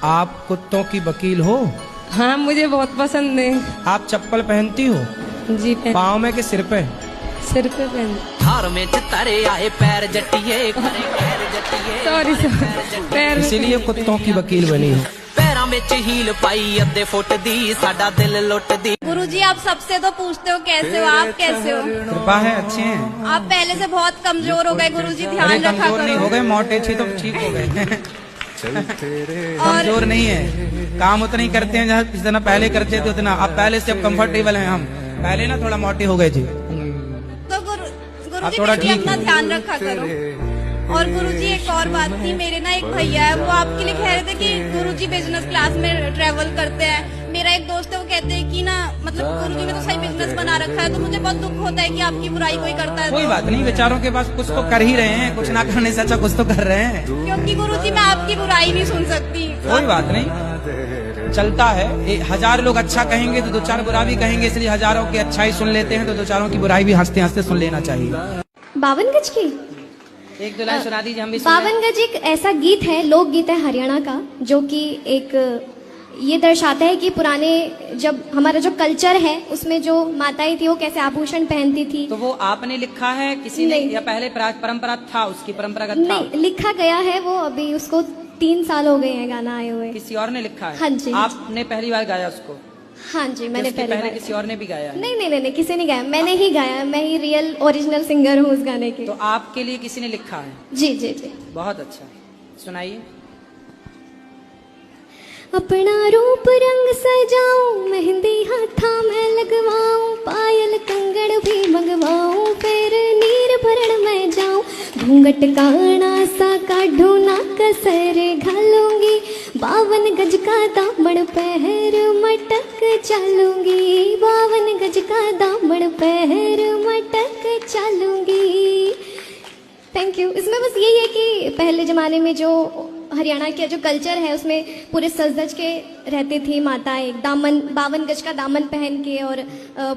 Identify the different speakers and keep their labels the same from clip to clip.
Speaker 1: आप कुत्तों की वकील हो?
Speaker 2: हाँ, मुझे बहुत पसंद है।
Speaker 1: आप चप्पल पहनती हो?
Speaker 2: जी
Speaker 1: पाँव में के सिर पे?
Speaker 2: सिर पे पहन।
Speaker 3: हार में चितारे आए पैर जटिए, पैर जटिए।
Speaker 2: सॉरी पैर।
Speaker 1: इसीलिए कुत्तों की वकील बनी हो।
Speaker 3: पैरों में हील पाई अद्धे फुट दी, साडा दिल लुट दी।
Speaker 4: गुरुजी, आप सबसे तो पूछते हो कैसे हो, आप कैसे हो?
Speaker 1: कृपा है, अच्छे हैं।
Speaker 4: आप पहले से बहुत कमजोर हो गए गुरुजी,
Speaker 1: अरे
Speaker 4: ध्यान रखा
Speaker 1: कमजोर नहीं हो
Speaker 4: करो।
Speaker 1: गए, मोटे छी तो ठीक हो गए। कमजोर नहीं है, काम उतना ही करते हैं जितना पहले करते थे उतना। अब पहले से अब कंफर्टेबल हैं हम, पहले ना थोड़ा मोटे हो गए थे।
Speaker 4: तो गुरुजी
Speaker 1: थोड़ा
Speaker 4: फिर भी
Speaker 1: ठीक
Speaker 4: अपना
Speaker 1: है।
Speaker 4: ध्यान रखा करो। और गुरुजी एक और बात थी, मेरे ना एक भैया है, वो आपके लिए कह रहे थे कि गुरुजी बिजनेस क्लास में ट्रेवल करते हैं। मेरा एक दोस्त है, वो कहते हैं कि ना मतलब गुरुजी ने तो सही बिजनेस बना रखा है, तो मुझे बहुत दुख होता है कि आपकी बुराई कोई करता है।
Speaker 1: कोई बात नहीं, बेचारों के पास कुछ तो कर ही रहे हैं, कुछ ना करने से अच्छा कुछ तो कर रहे हैं।
Speaker 4: क्योंकि गुरुजी मैं आपकी बुराई नहीं सुन सकती।
Speaker 1: कोई बात नहीं, चलता है। 1000 लोग अच्छा कहेंगे तो 2-4 बुरा भी कहेंगे, इसलिए हजारों की अच्छाई सुन लेते हैं तो 2-4 की बुराई भी हंसते हंसते सुन लेना चाहिए।
Speaker 5: 52 गज की
Speaker 1: 1-2 लाइन सुना दीजिए, हम भी
Speaker 5: 52 गज एक ऐसा गीत है, लोकगीत है हरियाणा का, जो कि एक ये दर्शाता है कि पुराने जब हमारा जो कल्चर है उसमें जो माताएं थी वो कैसे आभूषण पहनती थी।
Speaker 1: तो वो आपने लिखा है किसी ने
Speaker 5: नहीं।
Speaker 1: या पहले परंपरा था उसकी, परंपरागत था?
Speaker 5: नहीं, लिखा गया है वो, अभी उसको 3 साल हो गए हैं गाना आए हुए।
Speaker 1: किसी और ने लिखा है?
Speaker 5: हाँ जी।
Speaker 1: आपने पहली बार गाया उसको?
Speaker 5: हाँ जी, मैंने
Speaker 1: उसके
Speaker 5: पहले
Speaker 1: किसी और ने भी गाया है?
Speaker 5: नहीं नहीं नहीं नहीं, किसी ने गाया, मैंने ही गाया, मैं ही रियल ओरिजिनल सिंगर हूँ उस गाने की।
Speaker 1: तो आपके लिए किसी ने लिखा है?
Speaker 5: जी जी जी।
Speaker 1: बहुत अच्छा, सुनाइए।
Speaker 5: अपना रूप रंग सजाऊं, मेहंदी हाथा में लगवाऊं, पायल कंगन भी मंगवाऊं, फिर नीर भरण में जाऊं, घूंघट काना सा काढूं ना कसर घालूंगी, 52 गज का दामन पहर मटक चलूंगी, 52 गज का दामन पहर मटक चलूंगी। Thank you. इसमें बस यही है कि पहले जमाने में जो हरियाणा के जो कल्चर है उसमें पूरे सज धज के रहती थी माताएं, दामन 52 गज का दामन पहन के, और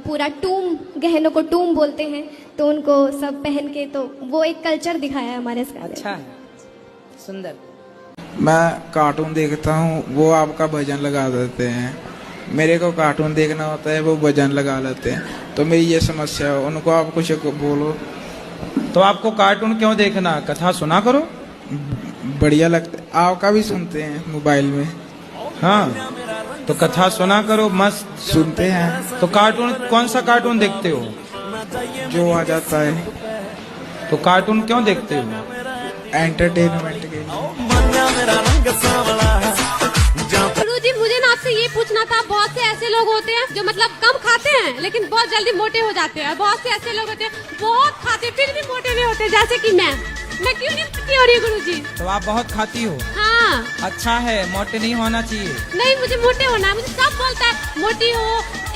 Speaker 5: पूरा टूम, गहनों को टूम बोलते हैं, तो उनको सब पहन के, तो वो एक कल्चर दिखाया है हमारे इसका।
Speaker 1: अच्छा है, सुंदर।
Speaker 6: मैं कार्टून देखता हूँ, वो आपका भजन लगा देते हैं। मेरे को कार्टून देखना होता है, वो भजन लगा लेते हैं, तो मेरी ये समस्या है। उनको आप कुछ बोलो।
Speaker 1: तो आपको कार्टून क्यों देखना, कथा सुना करो।
Speaker 6: बढ़िया लगता है, आपका भी सुनते हैं मोबाइल में।
Speaker 1: हाँ, तो कथा सुना करो, मस्त
Speaker 6: सुनते हैं।
Speaker 1: तो कार्टून, कौन सा कार्टून देखते हो?
Speaker 6: जो आ जाता है।
Speaker 1: तो कार्टून क्यों देखते हो?
Speaker 6: एंटरटेनमेंट के लिए।
Speaker 7: गुरुजी, मुझे ना आपसे ये पूछना था, बहुत से ऐसे लोग होते हैं जो मतलब कम खाते हैं लेकिन बहुत जल्दी मोटे हो जाते हैं, बहुत से ऐसे लोग होते हैं बहुत खाते फिर भी मोटे नहीं होते, जैसे कि मैं क्यों नहीं मोटी हो रही गुरुजी?
Speaker 1: तो आप बहुत खाती हो?
Speaker 7: हाँ।
Speaker 1: अच्छा है, मोटे नहीं होना चाहिए।
Speaker 7: नहीं, मुझे मोटे होना है, मुझे सब बोलता है मोटी हो,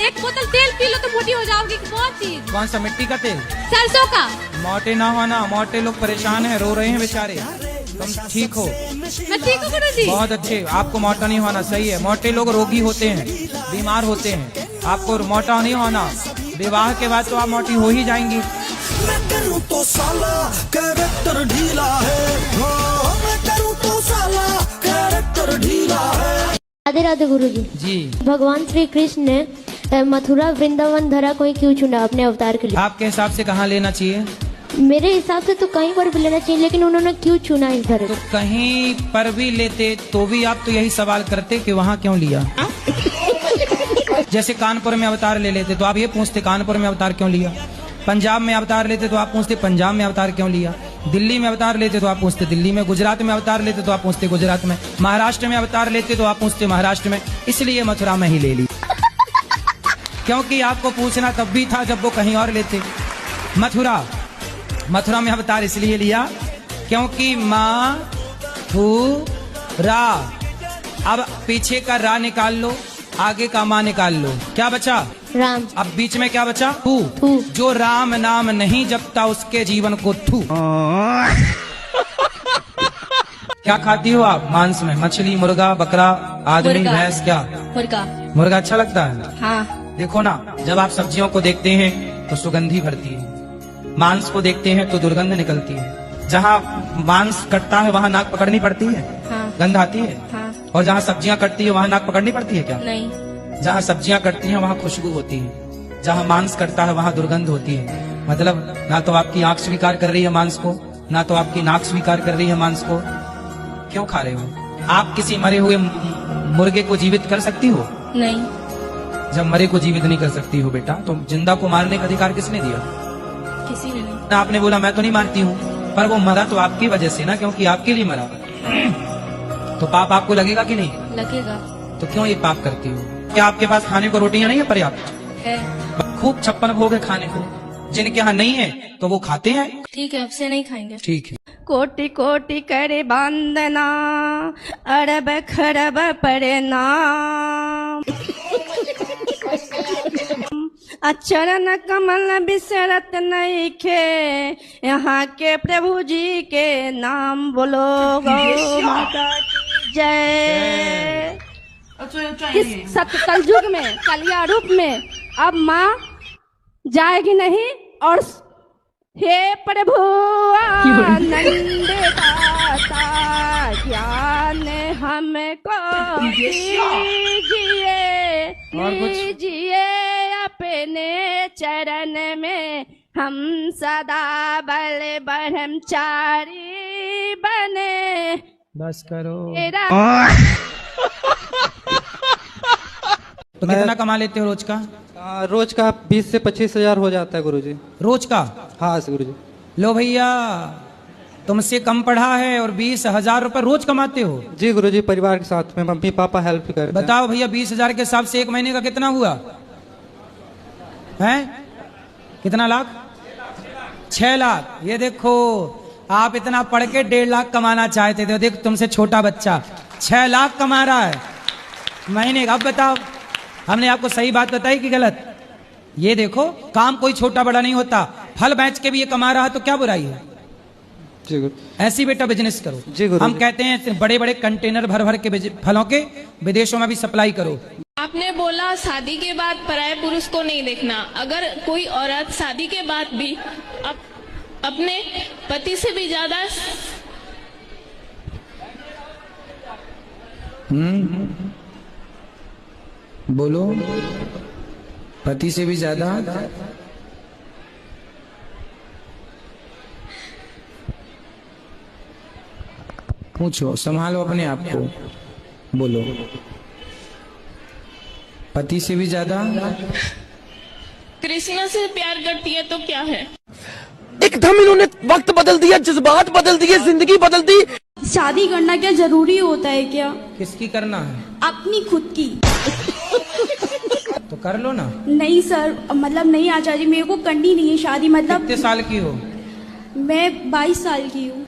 Speaker 7: एक बोतल तेल पी लो तो मोटी हो जाओगी, बहुत चीज।
Speaker 1: कौन सा, मिट्टी का तेल?
Speaker 7: सरसों का।
Speaker 1: मोटे ना होना, मोटे लोग परेशान हैं, रो रहे हैं बेचारे। तुम ठीक हो?
Speaker 7: मैं ठीक हूँ गुरुजी।
Speaker 1: बहुत अच्छे, आपको मोटा नहीं होना, सही है। मोटे लोग रोगी होते हैं, बीमार होते हैं, आपको मोटा नहीं होना। विवाह के बाद तो आप मोटी हो ही जाएंगी।
Speaker 8: मैं करूं तो साला कैरेक्टर ढीला है, हाँ, मैं करूं तो साला कैरेक्टर ढीला है।
Speaker 9: राधे राधे गुरुजी।
Speaker 1: जी।
Speaker 9: भगवान श्री कृष्ण ने मथुरा वृंदावन धरा को क्यों चुना अपने अवतार के लिए?
Speaker 1: आपके हिसाब से कहाँ लेना चाहिए?
Speaker 9: मेरे हिसाब से तो कहीं पर भी लेना चाहिए, लेकिन उन्होंने क्यों चुना इस धरे?
Speaker 1: तो कहीं पर भी लेते तो भी आप तो यही सवाल करते कि वहाँ क्यों लिया। जैसे कानपुर में अवतार ले लेते तो आप ये पूछते कानपुर में अवतार क्यों लिया। पंजाब में अवतार लेते तो आप पूछते पंजाब में अवतार क्यों लिया। दिल्ली में अवतार लेते तो आप पूछते दिल्ली में। गुजरात में अवतार लेते तो आप पूछते गुजरात में। महाराष्ट्र में अवतार लेते तो आप पूछते महाराष्ट्र में। इसलिए मथुरा में ही ले ली, क्योंकि आपको पूछना तब भी था जब वो कहीं और लेते। मथुरा में अवतार इसलिए लिया क्योंकि माँ थू रा, अब पीछे का रा निकाल लो, आगे का माँ निकाल लो, क्या बचा?
Speaker 9: राम।
Speaker 1: अब बीच में क्या बचा? थू। जो राम नाम नहीं जपता उसके जीवन को थू। क्या खाती हो आप मांस में? मछली, मुर्गा, बकरा, आदमी, भैंस? क्या मुर्गा अच्छा लगता है?
Speaker 4: हाँ।
Speaker 1: देखो ना, जब आप सब्जियों को देखते हैं तो सुगंधी भरती है, मांस को देखते हैं तो दुर्गंध निकलती है। जहाँ मांस कटता है वहाँ नाक पकड़नी पड़ती है,
Speaker 4: हाँ।
Speaker 1: गंध आती है।
Speaker 4: हाँ।
Speaker 1: और जहाँ सब्जियां कटती है वहाँ नाक पकड़नी पड़ती है क्या?
Speaker 2: नहीं।
Speaker 1: जहाँ सब्जियां कटती हैं वहाँ खुशबू होती है, जहाँ मांस कटता है वहाँ दुर्गंध होती है। मतलब ना तो आपकी आंख स्वीकार कर रही है मांस को, ना तो आपकी नाक स्वीकार कर रही है मांस को। क्यों खा रहे हो? आप किसी मरे हुए मुर्गे को जीवित कर सकती हो?
Speaker 2: नहीं।
Speaker 1: जब मरे को जीवित नहीं कर सकती हो बेटा, तो जिंदा को मारने का अधिकार किसने दिया?
Speaker 2: किसी ने नहीं।
Speaker 1: आपने बोला मैं तो नहीं मानती हूँ, पर वो मरा तो आपकी वजह से ना, क्योंकि आपके लिए मरा। तो पाप आपको लगेगा कि नहीं?
Speaker 2: लगेगा।
Speaker 1: तो क्यों ये पाप करती हो? क्या आपके पास खाने को रोटियां नहीं है पर्याप्त?
Speaker 2: है।
Speaker 1: खूब 56 भोग है खाने को, जिनके यहाँ नहीं है तो वो खाते हैं।
Speaker 2: ठीक है, अब से नहीं खाएंगे।
Speaker 1: ठीक है।
Speaker 2: कोटि कोटि करे वंदना, अरब खरब प्रणाम। अचरण कमल बिसरत नहीं खे, यहाँ के प्रभु जी के नाम बोलो गौ माता की जय। इस सत्य कलयुग में, कलिया रूप में अब माँ जाएगी नहीं। और हे प्रभु आनंद दाता, ज्ञान हमको दीजिए, लीजिए अपने चरण में, हम सदा बल ब्रह्मचारी बने।
Speaker 1: बस करो।
Speaker 2: तेरा
Speaker 1: तो कितना कमा लेते हो रोज का?
Speaker 10: रोज का 20 से 25 हजार हो जाता है गुरुजी।
Speaker 1: रोज का?
Speaker 10: हाँ गुरुजी।
Speaker 1: लो भैया, तुमसे कम पढ़ा है और 20,000 रुपए रोज कमाते हो?
Speaker 10: जी गुरुजी, परिवार के साथ में मम्मी पापा हेल्प करते हैं।
Speaker 1: बताओ भैया, 20,000 के हिसाब से एक महीने का कितना हुआ है? कितना लाख? 6 लाख। ये देखो, आप इतना पढ़ के 1.5 लाख कमाना चाहते थे, देख तुमसे छोटा बच्चा 6 लाख कमा रहा है महीने का। अब बताओ, हमने आपको सही बात बताई कि गलत? ये देखो, काम कोई छोटा बड़ा नहीं होता। फल बेच के भी ये कमा रहा है तो क्या बुराई है?
Speaker 10: जी गुरु।
Speaker 1: ऐसी बेटा बिजनेस करो।
Speaker 10: जी गुरु।
Speaker 1: हम कहते हैं बड़े बड़े कंटेनर भर भर के फलों के विदेशों में भी सप्लाई करो।
Speaker 11: आपने बोला शादी के बाद पराये पुरुष को नहीं देखना। अगर कोई औरत शादी के बाद भी अपने पति से भी ज्यादा
Speaker 1: बोलो, पति से भी ज्यादा पूछो, संभालो अपने आप को, बोलो। पति से भी ज्यादा
Speaker 11: कृष्ण से प्यार करती है तो क्या है?
Speaker 3: एकदम इन्होंने वक्त बदल दिया, जज्बात बदल दिए, जिंदगी बदल दी।
Speaker 4: शादी करना क्या जरूरी होता है क्या?
Speaker 1: किसकी करना है?
Speaker 4: अपनी खुद की।
Speaker 1: तो कर लो ना।
Speaker 4: नहीं सर, मतलब नहीं आचार्य जी, मेरे को करनी नहीं है शादी। मतलब
Speaker 1: कितने साल की हो?
Speaker 4: मैं 22 साल की हूँ।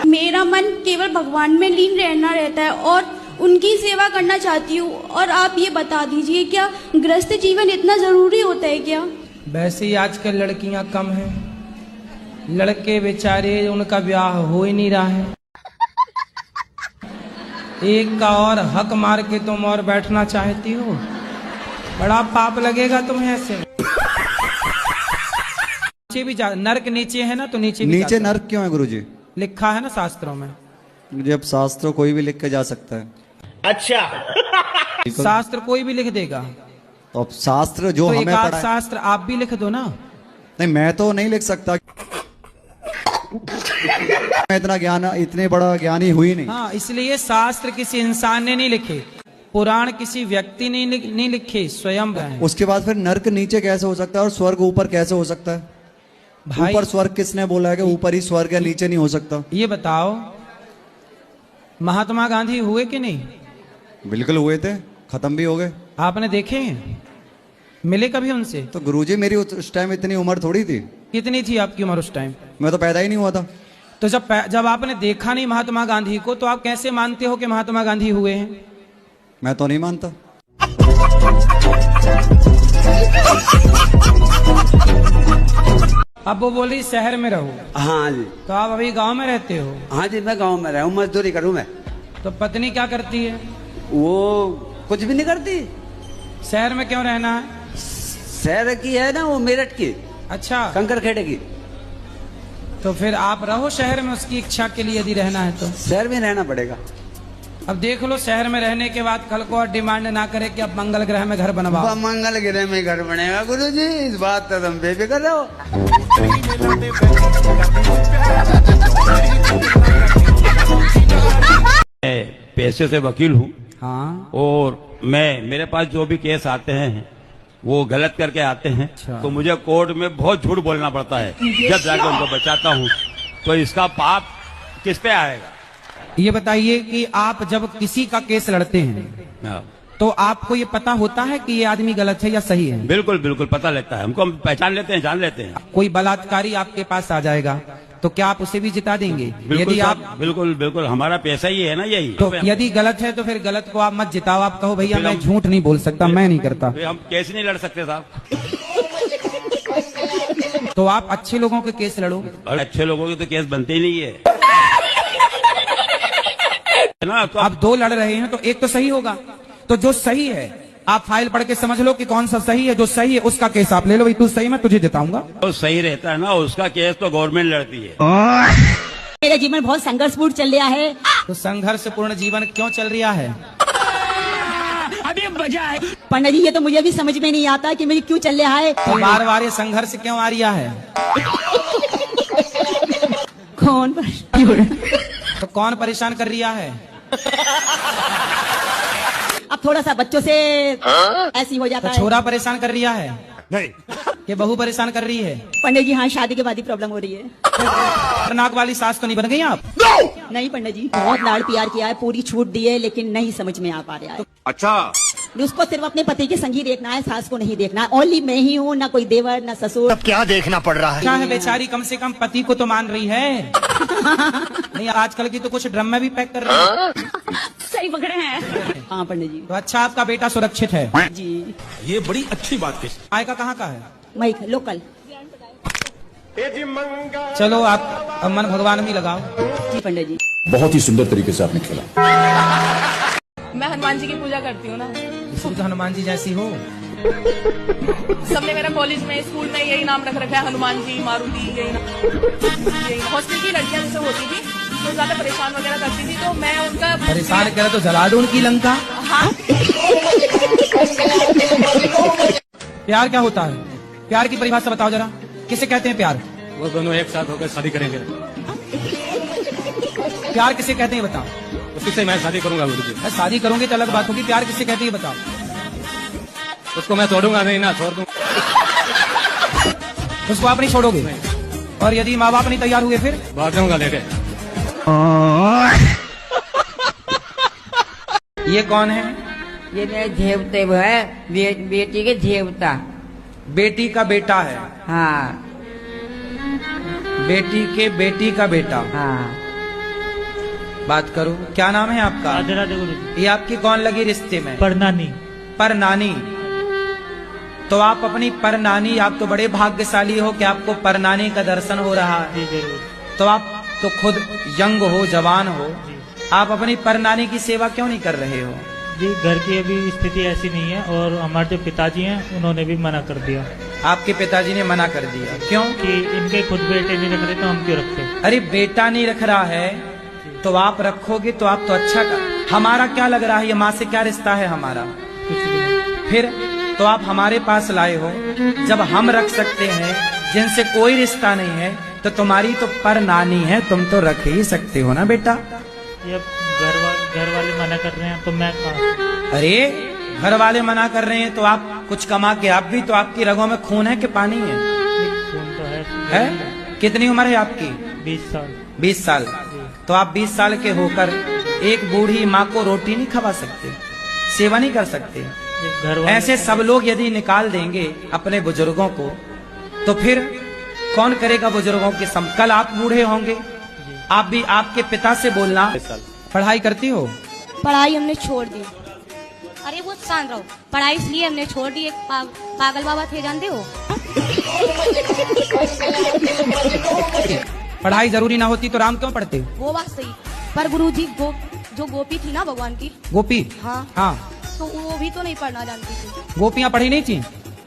Speaker 4: मेरा मन केवल भगवान में लीन रहना रहता है और उनकी सेवा करना चाहती हूँ। और आप ये बता दीजिए, क्या गृहस्थ जीवन इतना जरूरी होता है क्या?
Speaker 1: वैसे ही आजकल लड़कियां कम हैं, लड़के बेचारे उनका ब्याह हो ही नहीं रहा है। एक का और हक मार के तुम और बैठना चाहती हो, बड़ा पाप लगेगा तुम्हें ऐसे। नीचे भी जा, नर्क नीचे है ना, तो नीचे भी
Speaker 12: नीचे नर्क क्यों है गुरुजी?
Speaker 1: लिखा है ना शास्त्रों में।
Speaker 12: जब शास्त्र कोई भी लिख के जा सकता है।
Speaker 1: अच्छा। शास्त्र कोई भी लिख देगा
Speaker 12: तो अब शास्त्र जो
Speaker 1: तो
Speaker 12: हमें
Speaker 1: एक
Speaker 12: पढ़ा,
Speaker 1: शास्त्र आप भी लिख दो ना।
Speaker 12: नहीं मैं तो नहीं लिख सकता, मैं इतना ज्ञान, इतने बड़ा ज्ञानी हुई नहीं।
Speaker 1: हाँ, इसलिए शास्त्र किसी इंसान ने नहीं लिखे, पुराण किसी व्यक्ति ने नहीं लिखे, स्वयं हैं।
Speaker 12: उसके बाद फिर नर्क नीचे कैसे हो सकता है और स्वर्ग ऊपर कैसे हो सकता है?
Speaker 1: भाई,
Speaker 12: ऊपर स्वर्ग किसने बोला है कि ऊपर ही स्वर्ग है, नीचे नहीं हो सकता?
Speaker 1: ये बताओ, महात्मा गांधी हुए कि नहीं?
Speaker 12: बिल्कुल हुए थे, खत्म भी हो गए।
Speaker 1: आपने देखे हैं? मिले कभी उनसे?
Speaker 12: तो गुरुजी मेरी उस टाइम इतनी उम्र थोड़ी थी।
Speaker 1: कितनी थी आपकी उम्र उस टाइम?
Speaker 12: मैं तो पैदा ही नहीं हुआ था।
Speaker 1: तो जब आपने देखा नहीं महात्मा गांधी को, तो आप कैसे मानते हो कि महात्मा गांधी हुए हैं?
Speaker 12: मैं तो नहीं मानता।
Speaker 1: अब वो बोल रही शहर में रहो।
Speaker 13: हाँ जी।
Speaker 1: तो आप अभी गांव में रहते हो?
Speaker 13: हाँ जी, मैं गांव में रहूँ, मजदूरी करूँ मैं।
Speaker 1: तो पत्नी क्या करती है?
Speaker 13: वो कुछ भी नहीं करती।
Speaker 1: शहर में क्यों रहना है?
Speaker 13: शहर की है ना, वो मेरठ की।
Speaker 1: अच्छा,
Speaker 13: कंकर खेड़े की।
Speaker 1: तो फिर आप रहो शहर में, उसकी इच्छा के लिए यदि रहना है तो।
Speaker 13: शहर में रहना पड़ेगा।
Speaker 1: अब देख लो शहर में रहने के बाद कल को और डिमांड ना करे कि अब मंगल ग्रह में घर बनवाओ।
Speaker 13: मंगल ग्रह में घर बनेगा गुरुजी, इस बात तो तुम बेफिक्र रहो।
Speaker 14: मैं पैसे से वकील हूँ।
Speaker 1: हाँ।
Speaker 14: और मेरे पास जो भी केस आते हैं वो गलत करके आते हैं।
Speaker 1: अच्छा।
Speaker 14: तो मुझे कोर्ट में बहुत झूठ बोलना पड़ता है जब जाके उनको बचाता हूँ। तो इसका पाप किस पे आएगा?
Speaker 1: ये बताइए कि आप जब किसी का केस लड़ते हैं तो आपको ये पता होता है कि ये आदमी गलत है या सही है?
Speaker 14: बिल्कुल बिल्कुल पता लगता है हमको, हम पहचान लेते हैं, जान लेते हैं।
Speaker 1: कोई बलात्कारी आपके पास आ जाएगा तो क्या आप उसे भी जिता देंगे?
Speaker 14: बिल्कुल
Speaker 1: यदि आप
Speaker 14: बिल्कुल बिल्कुल, हमारा पैसा ही है ना यही।
Speaker 1: तो यदि गलत है तो फिर गलत को आप मत जिताओ, आप कहो भैया मैं झूठ नहीं बोल सकता, मैं नहीं करता।
Speaker 14: हम केस नहीं लड़ सकते साहब।
Speaker 1: तो आप अच्छे लोगों के केस लड़ो।
Speaker 14: और अच्छे लोगों के तो केस बनते ही नहीं है ना। तो
Speaker 1: आप दो लड़ रहे हैं तो एक तो सही होगा, तो जो सही है आप फाइल पढ़ के समझ लो कि कौन सा सही है। जो सही है उसका केस आप ले लो, भाई तू सही, मैं तुझे जिताऊंगा।
Speaker 14: तो सही रहता है ना, उसका केस तो गवर्नमेंट लड़ती है।
Speaker 15: मेरा जीवन बहुत संघर्षपूर्ण चल रहा है।
Speaker 1: तो संघर्षपूर्ण जीवन क्यों चल रहा है?
Speaker 15: अभी मजा है पंडित जी, ये तो मुझे भी समझ में नहीं आता कि मुझे क्यों चल रहा है।
Speaker 1: तो बार बार ये संघर्ष क्यों आ रहा है?
Speaker 15: कौन
Speaker 1: तो कौन परेशान कर रहा है?
Speaker 15: अब थोड़ा सा बच्चों से ऐसी हो जाता
Speaker 1: तो
Speaker 15: है।
Speaker 1: छोरा परेशान कर रहा है नहीं, ये बहू परेशान कर रही है।
Speaker 15: पंडित जी हाँ, शादी के बाद ही प्रॉब्लम हो रही है।
Speaker 1: खतरनाक वाली सास तो नहीं बन गई आप?
Speaker 15: नहीं पंडित जी, बहुत लाड़ प्यार किया है, पूरी छूट दी है, लेकिन नहीं समझ में आ पा रहा है।
Speaker 14: अच्छा,
Speaker 15: उसको सिर्फ अपने पति के संग ही देखना है, सास को नहीं देखना। ओनली मैं ही हूँ, ना कोई देवर ना ससुर।
Speaker 3: अब क्या देखना पड़ रहा है?
Speaker 1: क्या है बेचारी, कम से कम पति को तो मान रही है। नहीं आजकल की तो कुछ ड्रम में भी पैक कर रही है।
Speaker 15: सही पकड़े हैं। हाँ पंडित जी।
Speaker 1: तो अच्छा आपका बेटा सुरक्षित है
Speaker 15: जी।
Speaker 14: ये बड़ी अच्छी बात है।
Speaker 1: आय का कहाँ का है?
Speaker 15: मई लोकल।
Speaker 1: चलो आप मन भगवान भी लगाओ।
Speaker 15: जी पंडित जी।
Speaker 16: बहुत ही सुंदर तरीके से आपने खेला।
Speaker 11: मैं हनुमान जी की पूजा करती हूँ ना।
Speaker 1: तुम तो हनुमान जी जैसी हो।
Speaker 11: सबने मेरा कॉलेज में स्कूल में यही नाम रख रखा है, हनुमान जी, मारुति, यही हॉस्टल की लड़कियां जैसे होती थी तो ज्यादा परेशान वगैरह करती थी, तो मैं उनका
Speaker 1: परेशान करे तो जला दो उनकी लंका।
Speaker 11: हाँ।
Speaker 1: प्यार क्या होता है? प्यार की परिभाषा बताओ जरा, किसे कहते हैं प्यार?
Speaker 10: वो दोनों एक साथ होकर शादी करेंगे।
Speaker 1: प्यार किसे कहते हैं बताओ?
Speaker 10: उसी से मैं शादी करूंगा गुरुजी।
Speaker 1: शादी करोगे तो अलग बात होगी, प्यार किसे कहते हैं बताओ?
Speaker 10: उसको मैं छोड़ूंगा नहीं ना, छोड़ दूंगा।
Speaker 1: उसको आप नहीं छोड़ोगे? और यदि माँ बाप नहीं तैयार हुए फिर?
Speaker 10: भाग जाऊंगा लेके।
Speaker 1: ये कौन है?
Speaker 17: ये मेरे देवते है, बेटी के देवता।
Speaker 1: बेटी का बेटा है?
Speaker 17: हाँ।
Speaker 1: बेटी के बेटी का बेटा?
Speaker 17: हाँ।
Speaker 1: बात करो, क्या नाम है आपका?
Speaker 18: राधे राधे गुरुजी।
Speaker 1: ये आपकी कौन लगी रिश्ते में?
Speaker 18: परनानी।
Speaker 1: परनानी। तो आप अपनी परनानी, आप तो बड़े भाग्यशाली हो कि आपको परनानी का दर्शन हो रहा है। तो आप तो खुद यंग हो, जवान हो, आप अपनी परनानी की सेवा क्यों नहीं कर रहे हो?
Speaker 18: जी घर की अभी स्थिति ऐसी नहीं है, और हमारे जो पिताजी हैं उन्होंने भी मना कर दिया।
Speaker 1: आपके पिताजी ने मना कर दिया? क्यों?
Speaker 18: कि इनके खुद बेटे नहीं रख रहे तो हम क्यों रखते?
Speaker 1: अरे बेटा नहीं रख रहा है तो आप रखोगे तो आप तो अच्छा कर। हमारा क्या लग रहा है, ये माँ से क्या रिश्ता है हमारा? फिर तो आप हमारे पास लाए हो, जब हम रख सकते हैं जिनसे कोई रिश्ता नहीं है, तो तुम्हारी तो पर नानी है, तुम तो रख ही सकते हो ना बेटा।
Speaker 18: ये घर वाले मना कर रहे हैं तो मैं कहाँ?
Speaker 1: अरे घर वाले मना कर रहे हैं तो आप कुछ कमा के, आप भी तो, आपकी रगों में खून है कि पानी है?
Speaker 18: खून तो
Speaker 1: है? कितनी उम्र है आपकी?
Speaker 18: 20 साल।
Speaker 1: 20 साल। तो आप 20 साल के होकर एक बूढ़ी माँ को रोटी नहीं खवा सकते, सेवा नहीं कर सकते? ऐसे सब लोग यदि निकाल देंगे अपने बुजुर्गों को, तो फिर कौन करेगा बुजुर्गों के सम? कल आप बूढ़े होंगे, आप भी आपके पिता से बोलना। पढ़ाई करती हो?
Speaker 19: पढ़ाई हमने छोड़ दी। अरे वो शांत रहो। पढ़ाई इसलिए हमने छोड़ दी, एक पागल बाबा थे, जानते हो?
Speaker 1: पढ़ाई जरूरी ना होती तो राम क्यों पढ़ते?
Speaker 19: वो बात सही, पर गुरुजी जो गोपी थी ना भगवान की,
Speaker 1: गोपी?
Speaker 19: हाँ
Speaker 1: हाँ,
Speaker 19: तो वो भी तो नहीं पढ़ना जानती थी।
Speaker 1: गोपियाँ पढ़ी नहीं थी?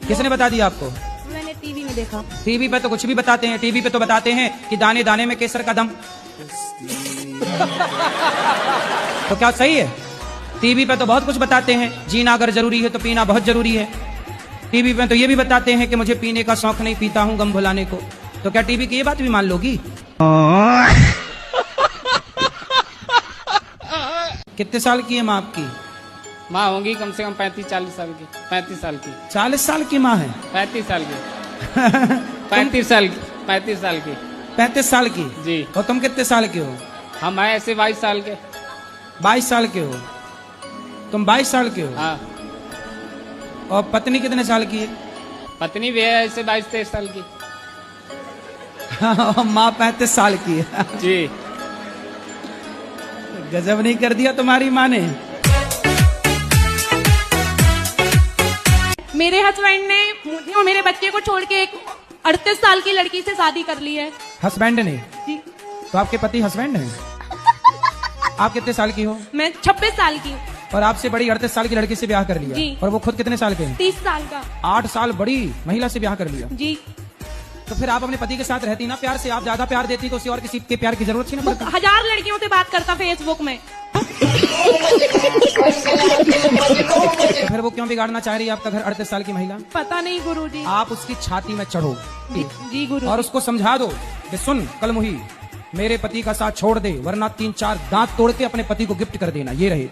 Speaker 1: किसने बता दिया आपको?
Speaker 19: मैंने टीवी में देखा।
Speaker 1: टीवी पे तो कुछ भी बताते हैं, टीवी पे तो बताते हैं कि दाने दाने में केसर का दम। तो क्या सही है? टीवी पे तो बहुत कुछ बताते हैं, जीना अगर जरूरी है तो पीना बहुत जरूरी है। टीवी पे तो ये भी बताते हैं कि मुझे पीने का शौक नहीं, पीता हूँ गम भुलाने को। तो क्या टीवी की ये बात भी मान लोगी? कितने साल की है माँ आपकी?
Speaker 20: माँ होंगी कम से कम 35-40 साल की। 35 साल की।
Speaker 1: 40 साल की माँ है?
Speaker 20: 35 साल की। 35 साल की। 35 साल की।
Speaker 1: 35 साल की
Speaker 20: जी।
Speaker 1: और तुम कितने साल के हो?
Speaker 20: हम हैं ऐसे 22 साल के।
Speaker 1: 22 साल के हो? तुम 22 साल के हो?
Speaker 20: हाँ।
Speaker 1: और पत्नी कितने साल की है?
Speaker 20: पत्नी भी है ऐसे 22-23 साल की।
Speaker 1: माँ 35 साल की है।
Speaker 20: जी।
Speaker 1: गजब नहीं कर दिया तुम्हारी माँ ने।
Speaker 7: मेरे हस्बैंड ने मुझे और मेरे बच्चे को छोड़ के एक 38 साल की लड़की से शादी कर ली है।
Speaker 1: हस्बैंड ने?
Speaker 7: जी।
Speaker 1: तो आपके पति हस्बैंड हैं? आप कितने साल की हो?
Speaker 7: मैं 26 साल की हूँ।
Speaker 1: और आपसे बड़ी 38 साल की लड़की से ब्याह कर लिया?
Speaker 7: जी।
Speaker 1: और वो खुद कितने साल के हैं?
Speaker 7: 30 साल का।
Speaker 1: 8 साल बड़ी महिला से ब्याह कर लिया?
Speaker 7: जी।
Speaker 1: तो फिर आप अपने पति के साथ रहती ना प्यार से, आप ज्यादा प्यार देती तो उसे और किसी के प्यार की जरूरत थी ना?
Speaker 7: 1000 लड़कियों से बात करता फेसबुक में।
Speaker 1: तो फिर वो क्यों बिगाड़ना चाह रही है आपका घर 38 साल की महिला?
Speaker 7: पता नहीं गुरुजी।
Speaker 1: आप उसकी छाती में चढ़ो
Speaker 7: जी गुरु।
Speaker 1: और उसको समझा दो कि सुन कलमुही, मेरे पति का साथ छोड़ दे वरना 3-4 दांत तोड़ के अपने पति को गिफ्ट कर देना, ये रहे।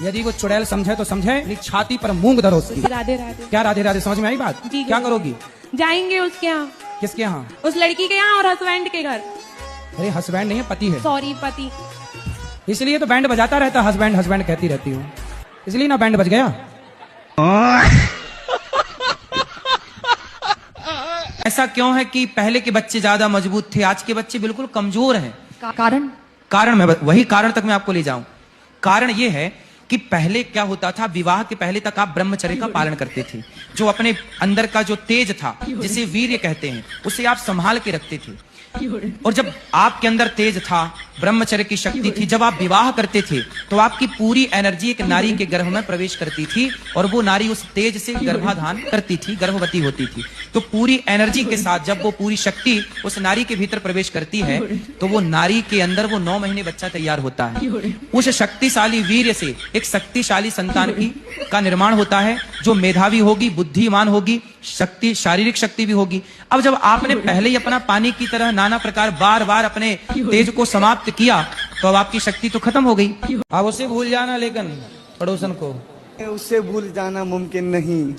Speaker 1: यदि वो चुड़ैल समझे तो समझे, नहीं छाती पर मूंग धरो उसकी।
Speaker 7: राधे राधे।
Speaker 1: क्या राधे राधे? समझ में आई बात? क्या करोगी?
Speaker 7: जाएंगे उसके यहाँ।
Speaker 1: किसके यहाँ?
Speaker 7: उस लड़की के यहाँ और हस्बैंड के घर।
Speaker 1: अरे हस्बैंड नहीं है, पति है।
Speaker 7: सॉरी पति।
Speaker 1: इसलिए तो बैंड बजाता रहता, हस्बैंड हस्बैंड कहती रहती हूँ, इसलिए ना बैंड बज गया। ऐसा क्यों है कि पहले के बच्चे ज्यादा मजबूत थे, आज के बच्चे बिल्कुल कमजोर हैं? कारण मैं वही कारण तक मैं आपको ले जाऊं। कारण ये है कि पहले क्या होता था, विवाह के पहले तक आप ब्रह्मचर्य का पालन करते थे। जो अपने अंदर का जो तेज था, जिसे वीर्य कहते हैं, उसे आप संभाल के रखते थे। और जब आपके अंदर तेज था, ब्रह्मचर्य की शक्ति थी, जब आप विवाह करते थे तो आपकी पूरी एनर्जी एक नारी के गर्भ में प्रवेश करती थी और वो नारी उस तेज से गर्भाधान करती थी, गर्भवती होती थी। तो पूरी एनर्जी के साथ जब वो पूरी शक्ति उस नारी के भीतर प्रवेश करती है तो वो नारी के अंदर वो 9 महीने बच्चा तैयार होता है। उस शक्तिशाली वीर्य से एक शक्तिशाली संतान का निर्माण होता है, जो मेधावी होगी, बुद्धिमान होगी, शक्ति शारीरिक शक्ति भी होगी। अब जब आपने पहले ही अपना पानी की तरह नाना प्रकार बार बार अपने तेज को समाप्त किया तो अब आपकी शक्ति तो खत्म हो गई। अब उसे भूल जाना, लेकिन पड़ोसन को
Speaker 12: उससे भूल जाना मुमकिन नहीं।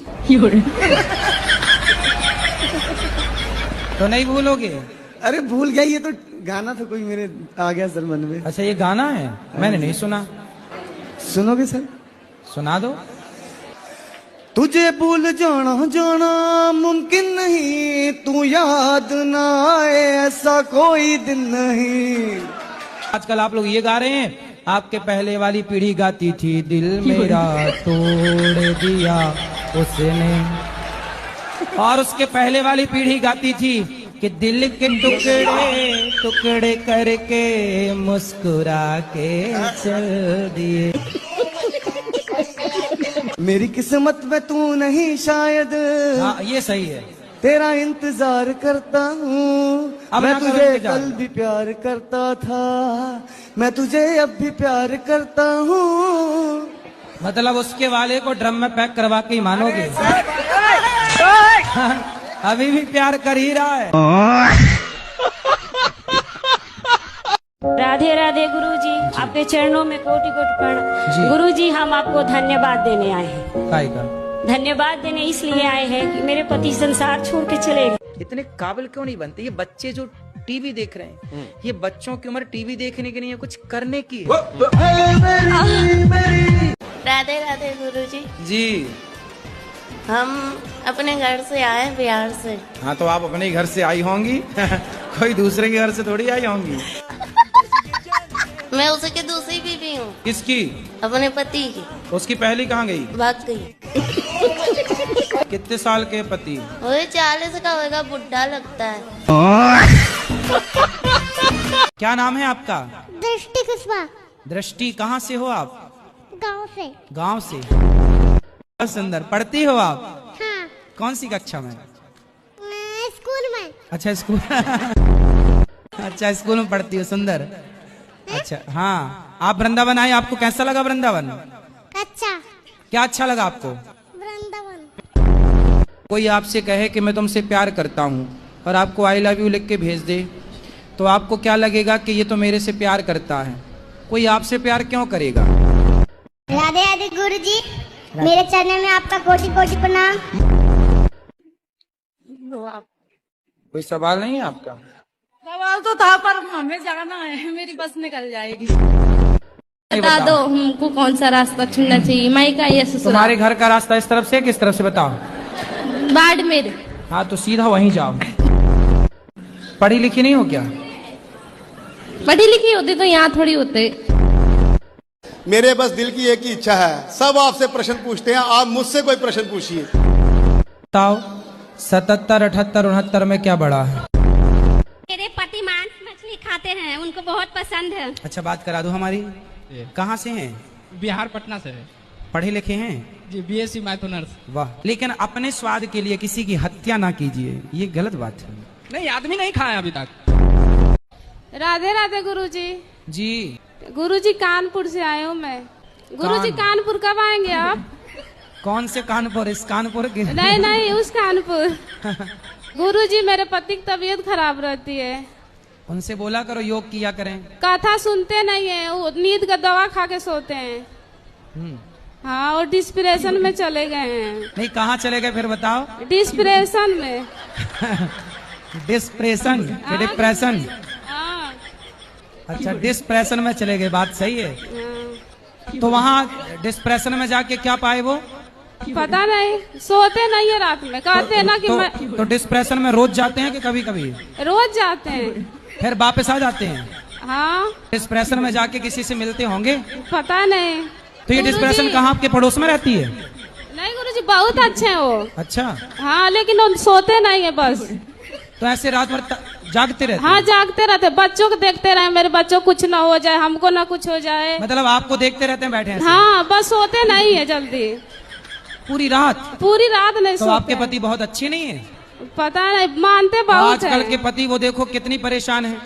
Speaker 1: तो नहीं भूलोगे?
Speaker 12: अरे भूल गया, ये तो गाना था कोई मेरे आ गया सर मन में।
Speaker 1: अच्छा ये गाना है, मैंने नहीं सुना।
Speaker 12: सुनोगे सर?
Speaker 1: सुना दो।
Speaker 12: तुझे भूल जाना जाना मुमकिन नहीं, तू याद ना आए ऐसा कोई दिन नहीं।
Speaker 1: आजकल आप लोग ये गा रहे हैं, आपके पहले वाली पीढ़ी गाती थी, दिल मेरा तोड़ दिया उसने, और उसके पहले वाली पीढ़ी गाती थी कि दिल के टुकड़े टुकड़े करके मुस्कुरा के चल दिए।
Speaker 12: मेरी किस्मत में तू नहीं शायद।
Speaker 1: हाँ ये सही है।
Speaker 12: तेरा इंतजार करता हूँ, मैं तुझे कल भी प्यार करता था, मैं तुझे अब भी प्यार करता हूँ।
Speaker 1: मतलब उसके वाले को ड्रम में पैक करवा के ही मानोगे? अभी भी प्यार कर ही रहा है।
Speaker 19: राधे राधे गुरुजी, आपके चरणों में कोटि कोटि प्रणाम। गुरुजी हम आपको धन्यवाद देने आए हैं।
Speaker 1: काय का
Speaker 19: धन्यवाद देने इसलिए आए हैं कि मेरे पति संसार छोड़ के चले गए।
Speaker 1: इतने काबिल क्यों नहीं बनते ये बच्चे जो टीवी देख रहे हैं? ये बच्चों की उम्र टीवी देखने की नहीं है, कुछ करने की है।
Speaker 2: राधे राधे गुरुजी।
Speaker 1: जी
Speaker 2: हम अपने घर से आए बिहार से।
Speaker 1: हाँ तो आप अपने घर से आई होंगी कोई दूसरे के घर से थोड़ी आई होंगी।
Speaker 2: मैं उसकी दूसरी बीवी हूँ।
Speaker 1: किसकी? अपने
Speaker 2: पति की।
Speaker 1: उसकी पहली कहाँ गई?
Speaker 2: भाग गई।
Speaker 1: कितने साल के पति?
Speaker 2: वही 40 का होगा, बुढ़ा लगता है।
Speaker 1: क्या नाम है आपका?
Speaker 5: दृष्टि कुशवाहा।
Speaker 1: दृष्टि, कहाँ से हो आप?
Speaker 5: गांव से।
Speaker 1: गांव से। बहुत सुंदर। पढ़ती हो आप?
Speaker 5: हाँ।
Speaker 1: कौन सी कक्षा में?
Speaker 5: स्कूल में।
Speaker 1: अच्छा स्कूल अच्छा स्कूल में पढ़ती हो, सुंदर। अच्छा हाँ, आप वृंदावन आए, आपको कैसा लगा वृंदावन?
Speaker 5: अच्छा।
Speaker 1: क्या अच्छा लगा आपको?
Speaker 5: वृंदावन।
Speaker 1: कोई आपसे कहे कि मैं तुमसे प्यार करता हूँ और आपको आई लव यू लिख के भेज दे, तो आपको क्या लगेगा कि ये तो मेरे से प्यार करता है। कोई आपसे प्यार क्यों करेगा?
Speaker 5: राधे राधे गुरुजी, मेरे चरणों में आपका कोटि कोटि प्रणाम।
Speaker 1: कोई सवाल नहीं है आपका?
Speaker 11: सवाल तो था पर हमें जाना है, मेरी बस निकल जाएगी।
Speaker 2: बता दो हमको कौन सा रास्ता चुनना चाहिए, माई का या ससुराल?
Speaker 1: तुम्हारे घर का रास्ता इस तरफ से किस तरफ से बताओ?
Speaker 2: बाड़मेर।
Speaker 1: हाँ तो सीधा वहीं जाओ। पढ़ी लिखी नहीं हो क्या?
Speaker 2: पढ़ी लिखी होती तो यहाँ थोड़ी होते।
Speaker 21: मेरे बस दिल की एक ही इच्छा है, सब आपसे प्रश्न पूछते हैं, आप मुझसे कोई प्रश्न पूछिए।
Speaker 1: बताओ 77, 78, 69 में क्या बड़ा है?
Speaker 5: मेरे पति मांस मछली खाते हैं, उनको बहुत पसंद है।
Speaker 1: अच्छा बात करा दो हमारी। कहाँ से हैं?
Speaker 20: बिहार पटना से है
Speaker 1: पढ़े लिखे हैं?
Speaker 20: जी, बीएससी मैथ ऑनर्स।
Speaker 1: वाह, लेकिन अपने स्वाद के लिए किसी की हत्या ना कीजिए, ये गलत बात है।
Speaker 20: नहीं, आदमी नहीं खाया अभी तक।
Speaker 7: राधे राधे गुरुजी।
Speaker 1: जी
Speaker 7: गुरुजी कानपुर से आए हूँ मैं। गुरुजी कानपुर कब आएंगे आप?
Speaker 1: कौन से कानपुर? इस कानपुर के?
Speaker 7: नहीं नहीं, उस कानपुर। गुरुजी मेरे पति की तबीयत खराब रहती है,
Speaker 1: उनसे बोला करो योग किया करें।
Speaker 7: कथा सुनते नहीं है, वो नींद का दवा खा के सोते हैं। हाँ, और डिस्प्रेशन में चले गए हैं।
Speaker 1: नहीं, कहाँ चले गए फिर बताओ?
Speaker 7: डिस्प्रेशन में।
Speaker 1: Depression, depression?
Speaker 7: हाँ।
Speaker 1: अच्छा, डिस्प्रेशन में चले गए, बात सही है। तो वहाँ डिस्प्रेशन में जाके क्या पाए वो?
Speaker 7: पता नहीं, सोते नहीं है रात में, कहते हैं ना कि
Speaker 1: तो डिस्प्रेशन में रोज जाते हैं कि कभी कभी?
Speaker 7: रोज जाते हैं,
Speaker 1: फिर वापस आ जाते हैं।
Speaker 7: हाँ।
Speaker 1: डिस्प्रेशन में जाके किसी से मिलते होंगे?
Speaker 7: पता नहीं।
Speaker 1: तो ये डिस्प्रेशन कहाँ आपके पड़ोस में रहती है?
Speaker 7: नहीं गुरुजी, बहुत अच्छे हैं वो।
Speaker 1: अच्छा।
Speaker 7: हाँ, लेकिन वो सोते नहीं है बस।
Speaker 1: तो ऐसे रात भर जागते रहते?
Speaker 7: हाँ, जागते रहते, बच्चों को देखते रहे, मेरे बच्चों को कुछ ना हो जाए, हमको ना कुछ हो जाए।
Speaker 1: मतलब आपको देखते रहते हैं बैठे हैं?
Speaker 7: हाँ, बस सोते नहीं है जल्दी।
Speaker 1: पूरी रात?
Speaker 7: पूरी रात नहीं सोते।
Speaker 1: तो आपके पति बहुत अच्छे नहीं है?
Speaker 7: पता नहीं, मानते बहुत
Speaker 1: आजकल के पति वो देखो कितनी परेशान है,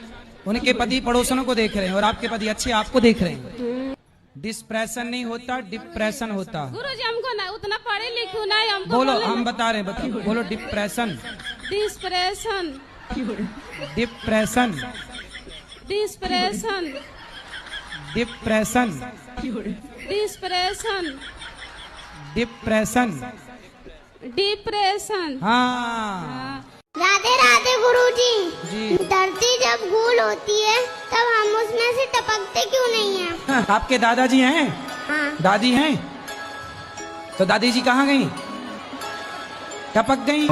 Speaker 1: उनके पति पड़ोसनों को देख रहे हैं और आपके पति अच्छे आपको देख रहे हैं। डिस्प्रेशन नहीं होता, डिप्रेशन होता।
Speaker 7: गुरुजी हमको ना उतना पढ़े लिखू नहीं, हमको
Speaker 1: बोलो, हम बता रहे हैं, बताओ, बोलो। Depression,
Speaker 7: depression,
Speaker 1: depression,
Speaker 7: depression,
Speaker 1: depression,
Speaker 7: depression,
Speaker 1: depression,
Speaker 7: depression.
Speaker 1: हाँ।
Speaker 5: राधे राधे गुरुजी। धरती जब गोल होती है तब हम उसमें से टपकते क्यों नहीं हैं?
Speaker 1: आपके दादाजी हैं?
Speaker 5: हाँ।
Speaker 1: दादी हैं? तो दादी जी कहाँ गई? टपक गई?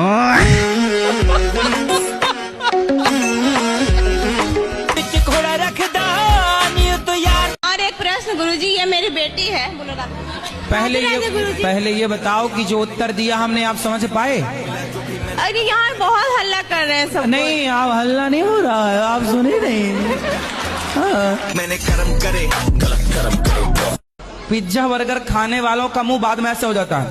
Speaker 11: और एक प्रश्न गुरुजी, ये मेरी बेटी है। बोलो
Speaker 1: पहले ये बताओ कि जो उत्तर दिया हमने आप समझ पाए?
Speaker 11: अरे यहाँ बहुत हल्ला कर रहे हैं सब।
Speaker 1: नहीं, आप हल्ला नहीं हो रहा है, आप सुने नहीं। हाँ।
Speaker 8: मैंने कर्म करे, गलत कर्म करे।
Speaker 1: पिज्जा बर्गर खाने वालों का मुंह बाद में ऐसे हो जाता है।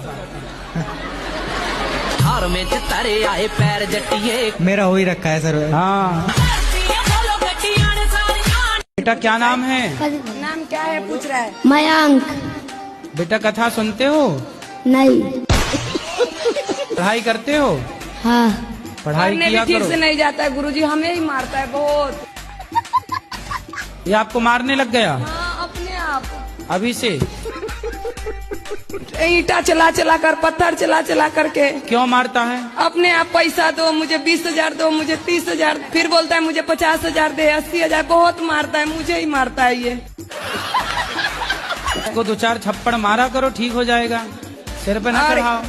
Speaker 12: हार में तारे आए पैर जटिए, मेरा हो ही रखा है सर।
Speaker 1: हाँ। बेटा क्या नाम है?
Speaker 11: नाम क्या है पूछ रहा है?
Speaker 5: मयंक।
Speaker 1: बेटा कथा सुनते हो?
Speaker 5: नहीं।
Speaker 1: पढ़ाई करते हो?
Speaker 5: हाँ।
Speaker 1: पढ़ाई किया
Speaker 11: ठीक
Speaker 1: करो।
Speaker 11: से नहीं जाता है गुरुजी, हमें ही मारता है बहुत।
Speaker 1: ये आपको मारने लग गया?
Speaker 11: हाँ, अपने आप।
Speaker 1: अभी से?
Speaker 11: ईटा चला चला कर, पत्थर चला चला करके।
Speaker 1: क्यों मारता है?
Speaker 11: अपने आप पैसा दो, मुझे 20,000 दो, मुझे 30,000, फिर बोलता है मुझे 50,000 दे, 80,000, बहुत मारता है, मुझे ही मारता है ये।
Speaker 1: इसको 2-4 थप्पड़ मारा करो, ठीक हो जाएगा। सिर पे ना चढ़ाओ।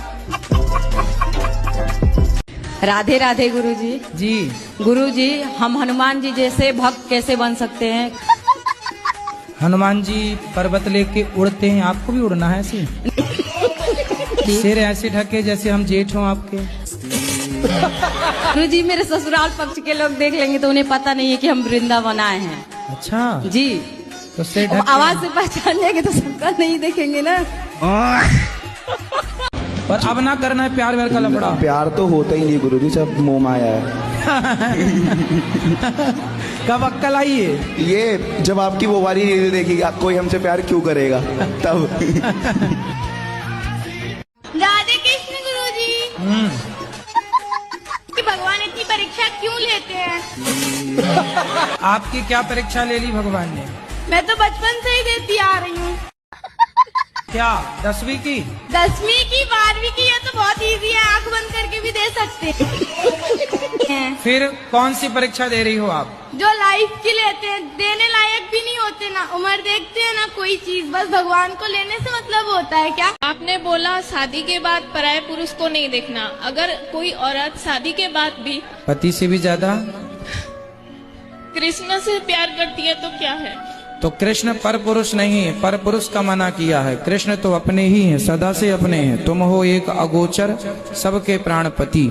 Speaker 15: राधे राधे गुरुजी।
Speaker 1: जी।
Speaker 15: गुरुजी, हम हनुमान जी जैसे भक्त कैसे बन सकते हैं?
Speaker 1: हनुमान जी पर्वत लेके उड़ते हैं, आपको भी उड़ना है ऐसे? सिर ऐसे ढके जैसे हम जेठ हों आपके।
Speaker 15: गुरुजी, मेरे ससुराल पक्ष के लोग देख लेंगे तो उन्हें पता नहीं है कि हम वृंदावन आए हैं।
Speaker 1: अच्छा
Speaker 15: जी।
Speaker 1: तो सिर ढक
Speaker 15: आवाज से पहचान जाएंगे तो सबका नहीं देखेंगे ना।
Speaker 1: पर अब ना करना है प्यार व्यार का लफड़ा।
Speaker 22: प्यार तो होता ही नहीं गुरुजी, सब मोह माया है।
Speaker 1: कब अक्कल आई है?
Speaker 12: ये जब आपकी वो वाली रील देखिएगा, कोई हमसे प्यार क्यों करेगा, तब।
Speaker 4: राधे कृष्ण गुरुजी। कि भगवान इतनी परीक्षा क्यों लेते हैं?
Speaker 1: आपकी क्या परीक्षा ले ली भगवान ने?
Speaker 4: मैं तो बचपन से ही देती आ रही हूँ।
Speaker 1: क्या 10वीं की?
Speaker 4: 10वीं की, 12वीं की, ये तो बहुत इजी है, आंख बंद करके भी दे सकते हैं।
Speaker 1: फिर कौन सी परीक्षा दे रही हो आप?
Speaker 4: जो लाइफ की लेते हैं, देने लायक भी नहीं होते, ना उम्र देखते हैं ना कोई चीज, बस भगवान को लेने से मतलब होता है क्या?
Speaker 2: आपने बोला शादी के बाद पराये पुरुष को नहीं देखना, अगर कोई औरत शादी के बाद भी
Speaker 1: पति से भी ज्यादा
Speaker 2: कृष्ण से प्यार करती है तो क्या है?
Speaker 1: तो कृष्ण पर पुरुष नहीं है, पर पुरुष का मना किया है। कृष्ण तो अपने ही हैं, सदा से अपने हैं। तुम हो एक अगोचर सबके प्राणपति,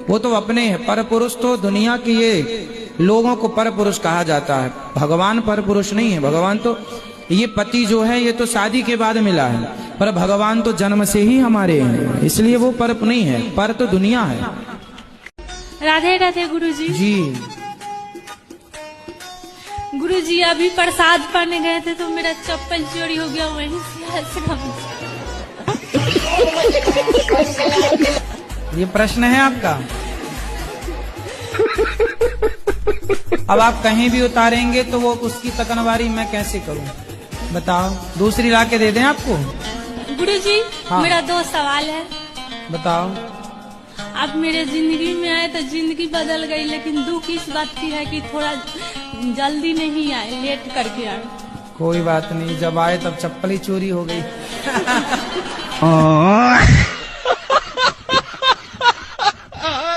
Speaker 1: वो तो अपने हैं। पर पुरुष तो दुनिया की ये लोगों को पर पुरुष कहा जाता है, भगवान पर पुरुष नहीं है। भगवान तो ये पति जो है ये तो शादी के बाद मिला है, पर भगवान तो जन्म से ही हमारे हैं, इसलिए वो पर नहीं है, पर तो दुनिया है।
Speaker 19: राधे राधे गुरुजी।
Speaker 1: जी
Speaker 19: गुरुजी अभी प्रसाद पाने गए थे तो मेरा चप्पल चोरी हो गया, वहीं से
Speaker 1: ये प्रश्न है आपका। अब आप कहीं भी उतारेंगे तो वो उसकी तकनवारी मैं कैसे करूं बताओ? दूसरी ला के दे दें आपको?
Speaker 19: गुरुजी
Speaker 1: हाँ।
Speaker 19: मेरा 2 सवाल है।
Speaker 1: बताओ।
Speaker 19: आप मेरे जिंदगी में आए तो जिंदगी बदल गई, लेकिन दुख इस बात की है कि थोड़ा जल्दी नहीं आए, लेट करके आए।
Speaker 1: कोई बात नहीं, जब आए तब चप्पल ही चोरी हो गई।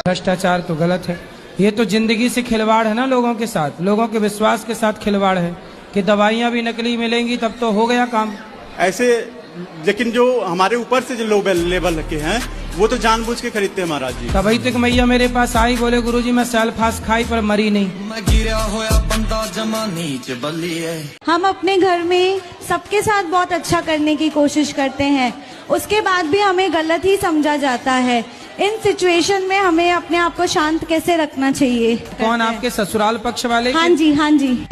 Speaker 1: भ्रष्टाचार तो गलत है, ये तो जिंदगी से खिलवाड़ है ना, लोगों के साथ, लोगों के विश्वास के साथ खिलवाड़ है कि दवाइयाँ भी नकली मिलेंगी तब तो हो गया काम।
Speaker 21: ऐसे लेकिन जो हमारे ऊपर से जो लो लेवल के हैं वो तो जानबूझ के खरीदते हैं महाराज जी।
Speaker 1: तभी तक मैया मेरे पास आई, बोले गुरुजी मैं सेल्फास खाई पर मरी नहीं।
Speaker 8: मैं गिरा होया बंदा जमा नीच बल्ली है।
Speaker 15: हम अपने घर में सबके साथ बहुत अच्छा करने की कोशिश करते हैं, उसके बाद भी हमें गलत ही समझा जाता है। इन सिचुएशन में हमें अपने आप को शांत कैसे रखना चाहिए?
Speaker 1: कौन, आपके ससुराल पक्ष वाले?
Speaker 15: हाँ जी, हाँ जी।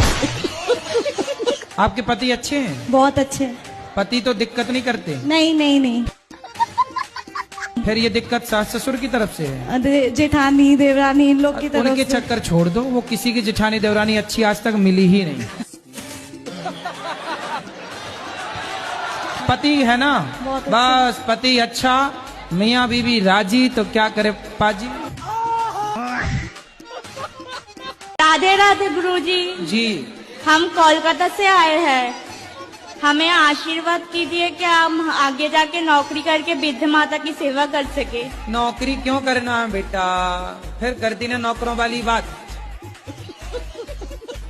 Speaker 1: आपके पति अच्छे हैं?
Speaker 15: बहुत अच्छे।
Speaker 1: पति तो दिक्कत नहीं करते?
Speaker 15: नहीं नहीं नहीं।
Speaker 1: फिर ये दिक्कत सास ससुर की तरफ से है?
Speaker 15: जेठानी देवरानी इन लोग की तरफ
Speaker 1: उनके
Speaker 15: से।
Speaker 1: चक्कर छोड़ दो, वो किसी की जेठानी देवरानी अच्छी आज तक मिली ही नहीं। पति है ना, बस पति अच्छा, मियाँ बीवी राजी, तो क्या करे पाजी।
Speaker 2: राधे राधे गुरुजी।
Speaker 1: जी
Speaker 2: हम कोलकाता से आए हैं, हमें आशीर्वाद कीजिए कि हम आगे जाके नौकरी करके वृद्ध माता की सेवा कर सके।
Speaker 1: नौकरी क्यों करना है बेटा, फिर करती ना नौकरों वाली बात।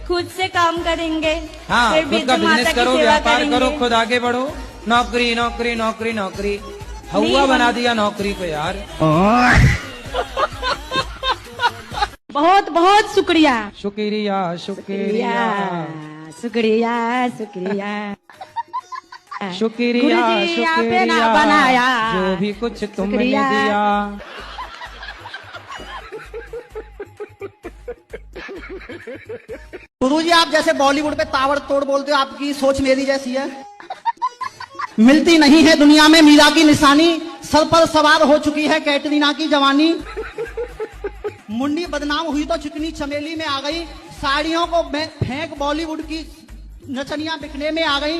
Speaker 2: खुद से काम करेंगे,
Speaker 1: हाँ,
Speaker 2: फिर
Speaker 1: खुद
Speaker 2: वृद्ध
Speaker 1: का
Speaker 2: माता
Speaker 1: बिजनेस
Speaker 2: की
Speaker 1: करो,
Speaker 2: सेवा
Speaker 1: व्यापार
Speaker 2: करेंगे।
Speaker 1: करो, खुद आगे बढ़ो। नौकरी नौकरी नौकरी नौकरी, हवा बना दिया नौकरी को यार।
Speaker 15: बहुत बहुत शुक्रिया।
Speaker 1: शुक्रिया शुक्रिया
Speaker 15: शुक्रिया शुक्रिया
Speaker 1: शुक्रिया
Speaker 15: गुरुजी, आपने ना
Speaker 1: शुक्रिया,
Speaker 15: बनाया,
Speaker 1: जो भी कुछ तुमने
Speaker 15: शुक्रिया।
Speaker 1: दिया।
Speaker 6: गुरुजी आप जैसे बॉलीवुड पे ताबड़तोड़ बोलते हो, आपकी सोच मेरी जैसी है। मिलती नहीं है दुनिया में मीरा की निशानी, सर पर सवार हो चुकी है कैटरीना की जवानी। मुंडी बदनाम हुई तो चिकनी चमेली में आ गई, साड़ियों को फेंक बॉलीवुड की नचनियां बिकने में आ गई।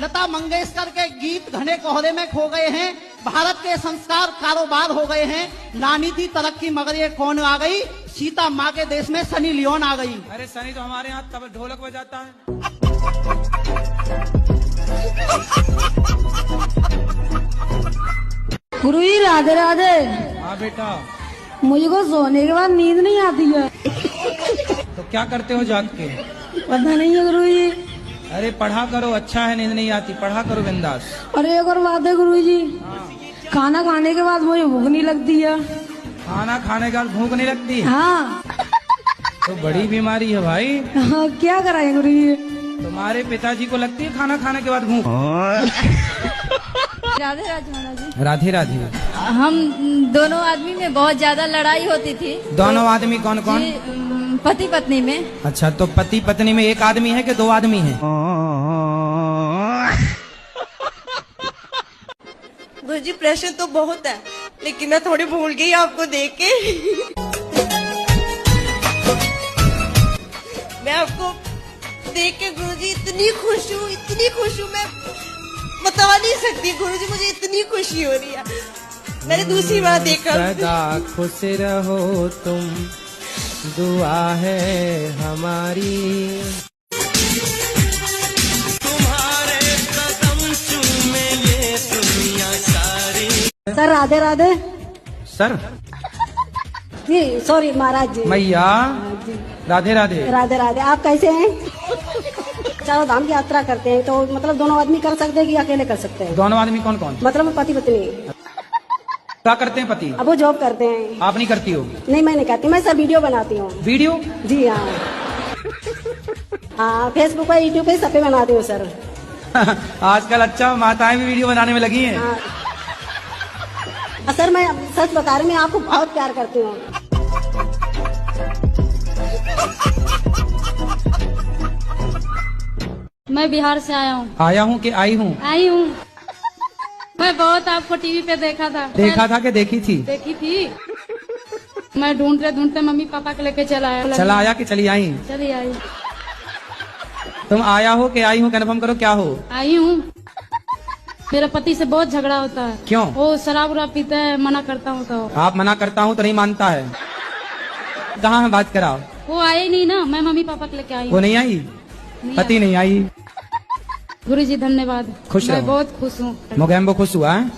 Speaker 6: लता मंगेशकर के गीत घने कोहरे में खो गए हैं, भारत के संस्कार कारोबार हो गए हैं। लानी थी तरक्की मगर ये कौन आ गई, सीता माँ के देश में सनी लियोन आ गई।
Speaker 1: अरे सनी तो हमारे यहाँ तब ढोलक बजाता है।
Speaker 15: गुरुजी राधे राधे।
Speaker 1: हाँ बेटा।
Speaker 15: मुझको सोने के बाद नींद नहीं आती है।
Speaker 1: तो क्या करते हो जाग के?
Speaker 15: पता नहीं है गुरुजी।
Speaker 1: अरे पढ़ा करो, अच्छा है, नींद नहीं आती, पढ़ा करो बिंदास।
Speaker 15: अरे एक और बात है गुरुजी, खाना खाने के बाद मुझे भूख नहीं लगती है।
Speaker 1: खाना खाने के बाद भूख नहीं लगती?
Speaker 15: हाँ।
Speaker 1: तो बड़ी बीमारी है भाई।
Speaker 15: हाँ, क्या कराएं गुरुजी?
Speaker 1: तुम्हारे पिताजी को लगती है खाना खाने के बाद भूख?
Speaker 4: राधे राधे महाराज जी।
Speaker 1: राधे राधे।
Speaker 4: हम दोनों आदमी में बहुत ज्यादा लड़ाई होती थी।
Speaker 1: दोनों आदमी कौन कौन?
Speaker 4: पति पत्नी में।
Speaker 1: अच्छा, तो पति पत्नी में एक आदमी है कि दो आदमी है?
Speaker 9: गुरुजी प्रेशर तो बहुत है, लेकिन मैं थोड़ी भूल गई आपको देख के। मैं आपको देख के गुरुजी इतनी खुश हूँ, मैं बता नहीं सकती गुरुजी, मुझे इतनी खुशी हो रही है। मैंने दूसरी बार देखा।
Speaker 1: सदा खुश रहो तुम, दुआ है हमारी।
Speaker 8: तुम्हारे कदम चूमे ये दुनिया सारी।
Speaker 22: सर राधे राधे।
Speaker 1: सर
Speaker 22: जी सॉरी महाराज जी।
Speaker 1: मैया राधे राधे।
Speaker 22: राधे राधे। आप कैसे हैं? चारों धाम की यात्रा करते हैं, तो मतलब दोनों आदमी कर सकते हैं कि अकेले कर सकते हैं?
Speaker 1: दोनों आदमी कौन कौन?
Speaker 22: मतलब पति पत्नी।
Speaker 1: क्या करते हैं पति?
Speaker 22: अब वो जॉब करते हैं।
Speaker 1: आप नहीं करती हो?
Speaker 22: नहीं मैं नहीं करती, मैं सर वीडियो बनाती हूँ।
Speaker 1: वीडियो?
Speaker 22: जी हाँ। हाँ फेसबुक पे यूट्यूब पे सब पे बनाती हूँ सर।
Speaker 1: आजकल अच्छा माताएं भी वीडियो बनाने में लगी हैं।
Speaker 22: हाँ। सर मैं सच बता रही हूँ, मैं आपको बहुत प्यार करती हूँ।
Speaker 19: मैं बिहार से आया हूँ।
Speaker 1: आया हूँ कि आई हूँ?
Speaker 19: आई हूँ। मैं बहुत आपको टीवी पे देखा था।
Speaker 1: देखा था कि देखी थी?
Speaker 19: देखी थी। मैं ढूंढते मम्मी पापा को लेके चला
Speaker 1: आया कि चली आई?
Speaker 19: चली आई।
Speaker 1: तुम आया हो कि आई हूँ, कन्फर्म करो क्या हो?
Speaker 19: आई हूँ। मेरे पति से बहुत झगड़ा होता है।
Speaker 1: क्यों?
Speaker 19: वो शराब उराब पीता है, मना करता हूँ तो।
Speaker 1: आप मना करता हूँ तो नहीं मानता है? कहाँ है बात कराओ?
Speaker 19: वो आए नहीं ना, मैं मम्मी पापा को लेके आई।
Speaker 1: वो नहीं आई? पति नहीं आई?
Speaker 19: गुरुजी धन्यवाद।
Speaker 1: खुश
Speaker 19: मैं बहुत खुश हूँ।
Speaker 1: मोगैम्बो खुश हुआ है?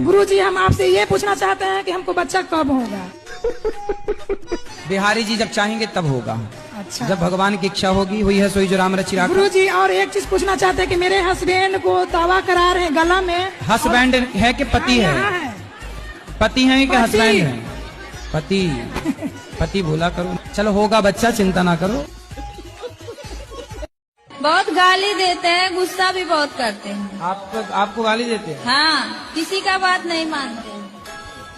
Speaker 23: गुरुजी हम आपसे ये पूछना चाहते हैं कि हमको बच्चा कब होगा?
Speaker 1: बिहारी जी जब चाहेंगे तब होगा।
Speaker 23: अच्छा।
Speaker 1: जब भगवान की इच्छा होगी, हुई है सोई जो राम रचि राखा।
Speaker 23: गुरुजी और एक चीज पूछना चाहते हैं कि मेरे हस्बैंड को दावा करा रहे हैं गला में।
Speaker 1: हस्बैंड है कि पति है? पति है कि हस्बैंड है? पति भूला करो। चलो होगा बच्चा, चिंता ना करो।
Speaker 4: बहुत गाली देते हैं, गुस्सा भी बहुत करते हैं।
Speaker 1: आपको गाली देते हैं?
Speaker 4: हाँ, किसी का बात नहीं मानते।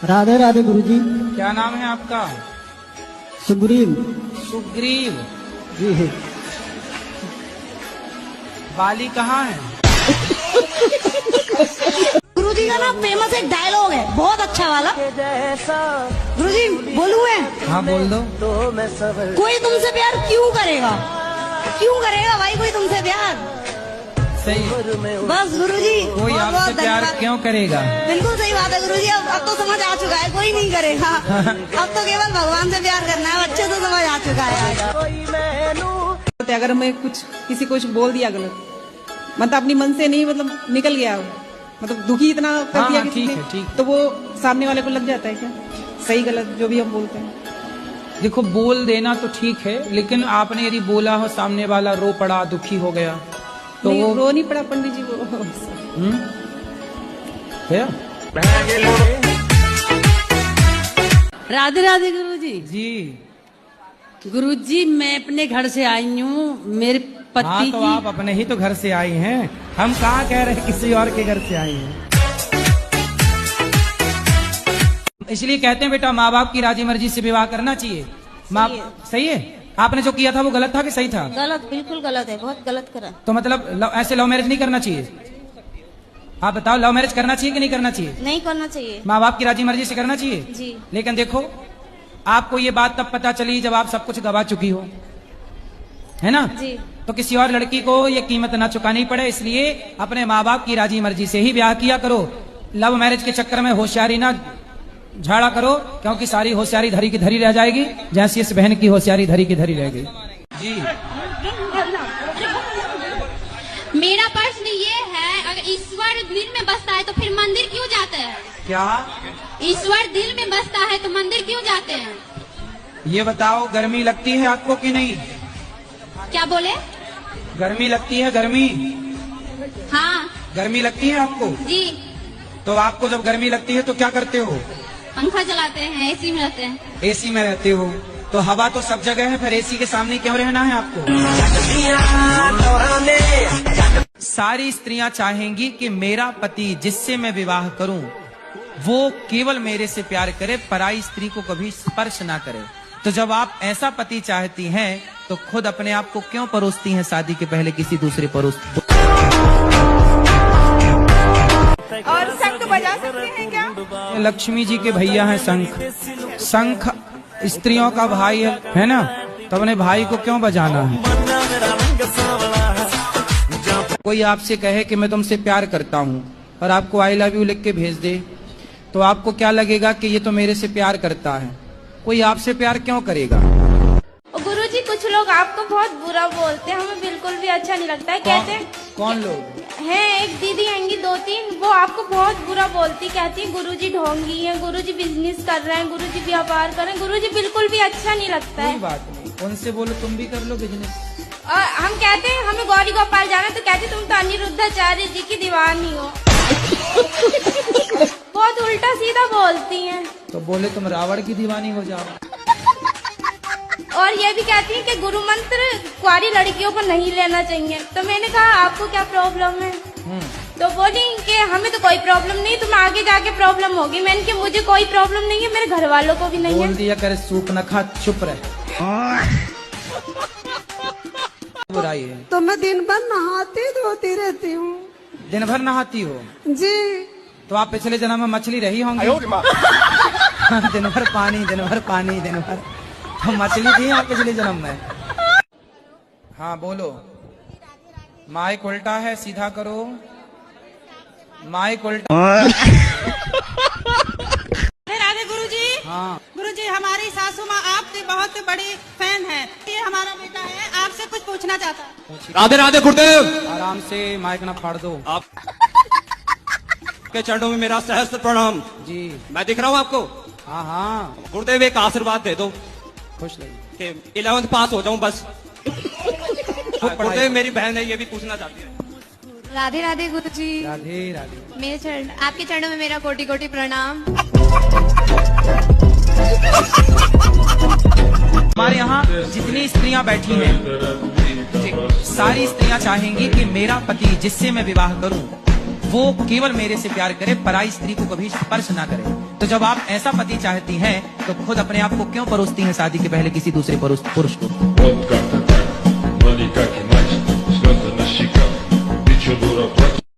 Speaker 6: राधे राधे गुरुजी।
Speaker 1: क्या नाम है आपका?
Speaker 6: सुग्रीव।
Speaker 1: सुग्रीव
Speaker 6: जी।
Speaker 1: बाली कहाँ है?
Speaker 22: गुरुजी का ना फेमस एक डायलॉग है बहुत अच्छा वाला। गुरुजी बोलूं है?
Speaker 1: हाँ बोल दो।
Speaker 22: कोई तुमसे प्यार क्यों करेगा? क्यों करेगा भाई कोई तुमसे प्यार?
Speaker 1: सही।
Speaker 22: बस गुरुजी
Speaker 1: कोई आपसे प्यार क्यों करेगा?
Speaker 22: बिल्कुल सही बात है गुरुजी। अब तो समझ आ चुका है, कोई नहीं करेगा। अब तो केवल भगवान से प्यार करना है, अच्छे से समझ आ चुका है।
Speaker 9: अगर मैं किसी को कुछ बोल दिया गलत, मतलब अपनी मन से नहीं, मतलब निकल गया, मतलब दुखी इतना कर दिया किसी ने, तो वो सामने वाले को लग जाता है क्या? सही गलत जो भी हम बोलते हैं।
Speaker 1: देखो बोल देना तो ठीक है, लेकिन आपने यदि बोला हो, सामने वाला रो पड़ा, दुखी हो गया, तो
Speaker 9: नहीं,
Speaker 1: वो
Speaker 9: रो नहीं पड़ा पंडित जी। वो
Speaker 24: राधे राधे गुरुजी।
Speaker 1: जी
Speaker 24: गुरुजी मैं अपने घर से आई हूँ, मेरे पति
Speaker 1: हाँ, तो आप अपने ही तो घर से आई हैं। हम कहाँ कह रहे हैं किसी और के घर से आई हैं। इसलिए कहते हैं बेटा माँ बाप की राजी मर्जी से विवाह करना चाहिए। माँ सही है। आपने जो किया था वो गलत था कि सही था?
Speaker 4: गलत, बिल्कुल गलत है, बहुत गलत करा।
Speaker 1: तो मतलब ऐसे लव मैरिज नहीं करना चाहिए? आप बताओ, लव मैरिज करना चाहिए कि नहीं करना चाहिए?
Speaker 4: नहीं करना चाहिए।
Speaker 1: माँ बाप की राजी मर्जी से करना चाहिए
Speaker 4: जी।
Speaker 1: लेकिन देखो आपको ये बात तब पता चली जब आप सब कुछ गवा चुकी हो, है ना
Speaker 4: जी।
Speaker 1: तो किसी और लड़की को ये कीमत ना चुकानी पड़े, इसलिए अपने माँ बाप की राजी मर्जी से ही ब्याह किया करो। लव मैरिज के चक्कर में होशियारी ना झाड़ा करो, क्योंकि सारी होशियारी धरी की धरी रह जाएगी, जैसी इस बहन की होशियारी धरी की धरी रह गई। जी
Speaker 7: मेरा प्रश्न ये है, अगर ईश्वर दिल में बसता है तो फिर मंदिर क्यों जाते हैं?
Speaker 1: क्या?
Speaker 7: ईश्वर दिल में बसता है तो मंदिर क्यों जाते हैं?
Speaker 1: ये बताओ, गर्मी लगती है आपको कि नहीं?
Speaker 7: क्या बोले?
Speaker 1: गर्मी लगती है? गर्मी?
Speaker 7: हाँ।
Speaker 1: गर्मी लगती है आपको?
Speaker 7: जी।
Speaker 1: तो आपको जब गर्मी लगती है तो क्या करते हो?
Speaker 7: पंखा चलाते हैं, एसी में रहते हैं।
Speaker 1: एसी में रहते हो तो हवा तो सब जगह है, फिर एसी के सामने क्यों रहना है आपको? सारी स्त्रियां चाहेंगी कि मेरा पति जिससे मैं विवाह करूं वो केवल मेरे से प्यार करे, पराई स्त्री को कभी स्पर्श ना करे। तो जब आप ऐसा पति चाहती हैं तो खुद अपने आप को क्यों परोसती हैं शादी के पहले किसी दूसरे परोस।
Speaker 11: और शंख बजा सकते हैं क्या?
Speaker 1: लक्ष्मी जी के भैया हैं शंख। शंख स्त्रियों का भाई है ना, तो अपने भाई को क्यों बजाना है। कोई आपसे कहे कि मैं तुमसे प्यार करता हूँ और आपको आई लव यू लिख के भेज दे, तो आपको क्या लगेगा कि ये तो मेरे से प्यार करता है। कोई आपसे प्यार क्यों करेगा।
Speaker 2: गुरुजी कुछ लोग आपको बहुत बुरा बोलते हैं, हमें बिल्कुल भी अच्छा नहीं लगता है। कहते हैं
Speaker 1: कौन लोग
Speaker 2: हैं, एक दीदी आएंगी 2-3, वो आपको बहुत बुरा बोलती, कहती है गुरुजी ढोंगी है, गुरुजी बिजनेस कर रहे हैं, गुरुजी व्यापार कर रहे हैं। गुरुजी बिल्कुल भी अच्छा नहीं लगता है।
Speaker 1: कोई बात नहीं, उनसे बोलो तुम भी कर लो बिजनेस।
Speaker 2: और हम कहते हैं हमें गौरी गोपाल जाना, तो कहते तुम तो अनिरुद्धाचार्य जी की दीवानी हो। बहुत उल्टा सीधा बोलती हैं।
Speaker 1: तो बोले तुम रावण की दीवानी हो जाओ।
Speaker 2: और ये भी कहती हैं कि गुरु मंत्र कुंवारी लड़कियों को नहीं लेना चाहिए। तो मैंने कहा आपको क्या प्रॉब्लम है, तो बोली कि हमें तो कोई प्रॉब्लम नहीं, तुम्हें आगे जाके प्रॉब्लम होगी। मैंने कहा मुझे कोई प्रॉब्लम नहीं है, मेरे घर वालों को भी नहीं है।
Speaker 1: बोल दिया करे सूप न खा, चुप रहे। बुराई है
Speaker 23: तो मैं दिन भर नहाती धोती रहती हूँ।
Speaker 1: दिन भर नहाती हो
Speaker 23: जी।
Speaker 1: तो आप पिछले जन्म में मछली रही होंगी। दिन भर पानी, दिन भर पानी, दिन भर तो मछली थी आप पिछले जन्म में। हाँ बोलो। माइक उल्टा है, सीधा करो। माइक उल्टा।
Speaker 23: राधे गुरुजी।
Speaker 1: हाँ
Speaker 23: गुरुजी, हमारी सासू माँ आपकी बहुत बड़ी फैन है। ये हमारा बेटा है, आपसे कुछ पूछना चाहता है।
Speaker 10: राधे राधे गुरुदेव।
Speaker 1: आराम से, माइक ना फाड़ दो।
Speaker 10: आप के चरणों में मेरा सहस्त्र प्रणाम
Speaker 1: जी।
Speaker 10: मैं दिख रहा हूँ आपको।
Speaker 1: हाँ हाँ
Speaker 10: गुरुदेव एक आशीर्वाद दे दो
Speaker 1: खुश नहीं
Speaker 10: कि 11th पास हो जाऊं बस। गुरुदेव मेरी बहन है, ये भी पूछना चाहती है।
Speaker 3: राधे राधे गुरुजी।
Speaker 1: राधे राधे।
Speaker 3: मेरे चरण, आपके चरणों में मेरा कोटि कोटि प्रणाम।
Speaker 1: हमारे यहाँ जितनी स्त्रियां बैठी हैं, सारी स्त्रियां चाहेंगी कि मेरा पति जिससे मैं विवाह करूं वो केवल मेरे से प्यार करे, पराई स्त्री को कभी स्पर्श ना करे। तो जब आप ऐसा पति चाहती हैं तो खुद अपने आप को क्यों परोसती हैं शादी के पहले किसी दूसरे पुरुष को।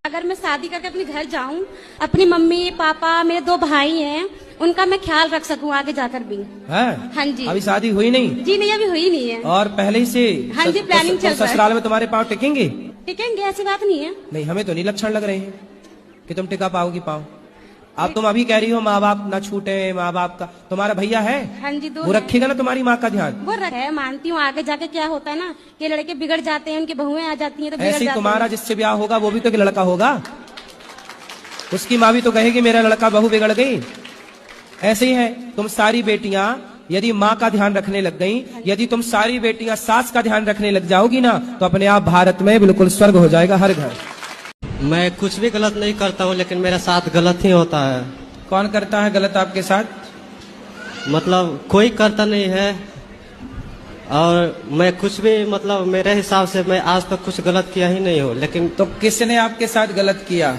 Speaker 7: अगर मैं शादी करके अपने घर जाऊं, अपनी मम्मी पापा मेरे 2 भाई हैं, उनका मैं ख्याल रख सकूं आगे जाकर भी।
Speaker 1: है?
Speaker 7: हाँ जी।
Speaker 1: अभी शादी हुई नहीं?
Speaker 7: जी नहीं, अभी हुई नहीं है।
Speaker 1: और पहले ही से
Speaker 7: हाँ जी प्लानिंग चल रहा है।
Speaker 1: ससुराल में तुम्हारे पाँव टिकेंगे?
Speaker 7: टिकेंगे, ऐसी बात नहीं है।
Speaker 1: नहीं, हमें तो नहीं लक्षण लग रहे हैं कि तुम टिका पाओगी पाँव। आप तुम अभी कह रही हो माँ बाप ना छूटे, माँ बाप का तुम्हारा भैया है?
Speaker 7: हाँ जी, 2
Speaker 1: वो रखेगा ना तुम्हारी माँ का ध्यान?
Speaker 7: वो है, मानती हूँ। आगे जाके क्या होता है ना कि लड़के बिगड़ जाते हैं, उनकी बहुएं आ जाती हैं तो बिगड़
Speaker 1: ऐसे
Speaker 7: जाते
Speaker 1: तुम्हारा
Speaker 7: हैं।
Speaker 1: जिससे ब्याह होगा वो भी तो एक लड़का होगा, उसकी माँ भी तो कहेगी मेरा लड़का बहू बिगड़ गई। ऐसे ही है, तुम सारी बेटियां यदि माँ का ध्यान रखने लग गई, यदि तुम सारी बेटियां सास का ध्यान रखने लग जाओगी ना, तो अपने आप भारत में बिल्कुल स्वर्ग हो जाएगा हर घर।
Speaker 13: मैं कुछ भी गलत नहीं करता हूँ, लेकिन मेरे साथ गलत ही होता है।
Speaker 1: कौन करता है गलत आपके साथ?
Speaker 13: मतलब कोई करता नहीं है, और मैं कुछ भी मतलब मेरे हिसाब से मैं आज तक कुछ गलत किया ही नहीं हूँ। लेकिन
Speaker 1: तो किसने आपके साथ गलत किया?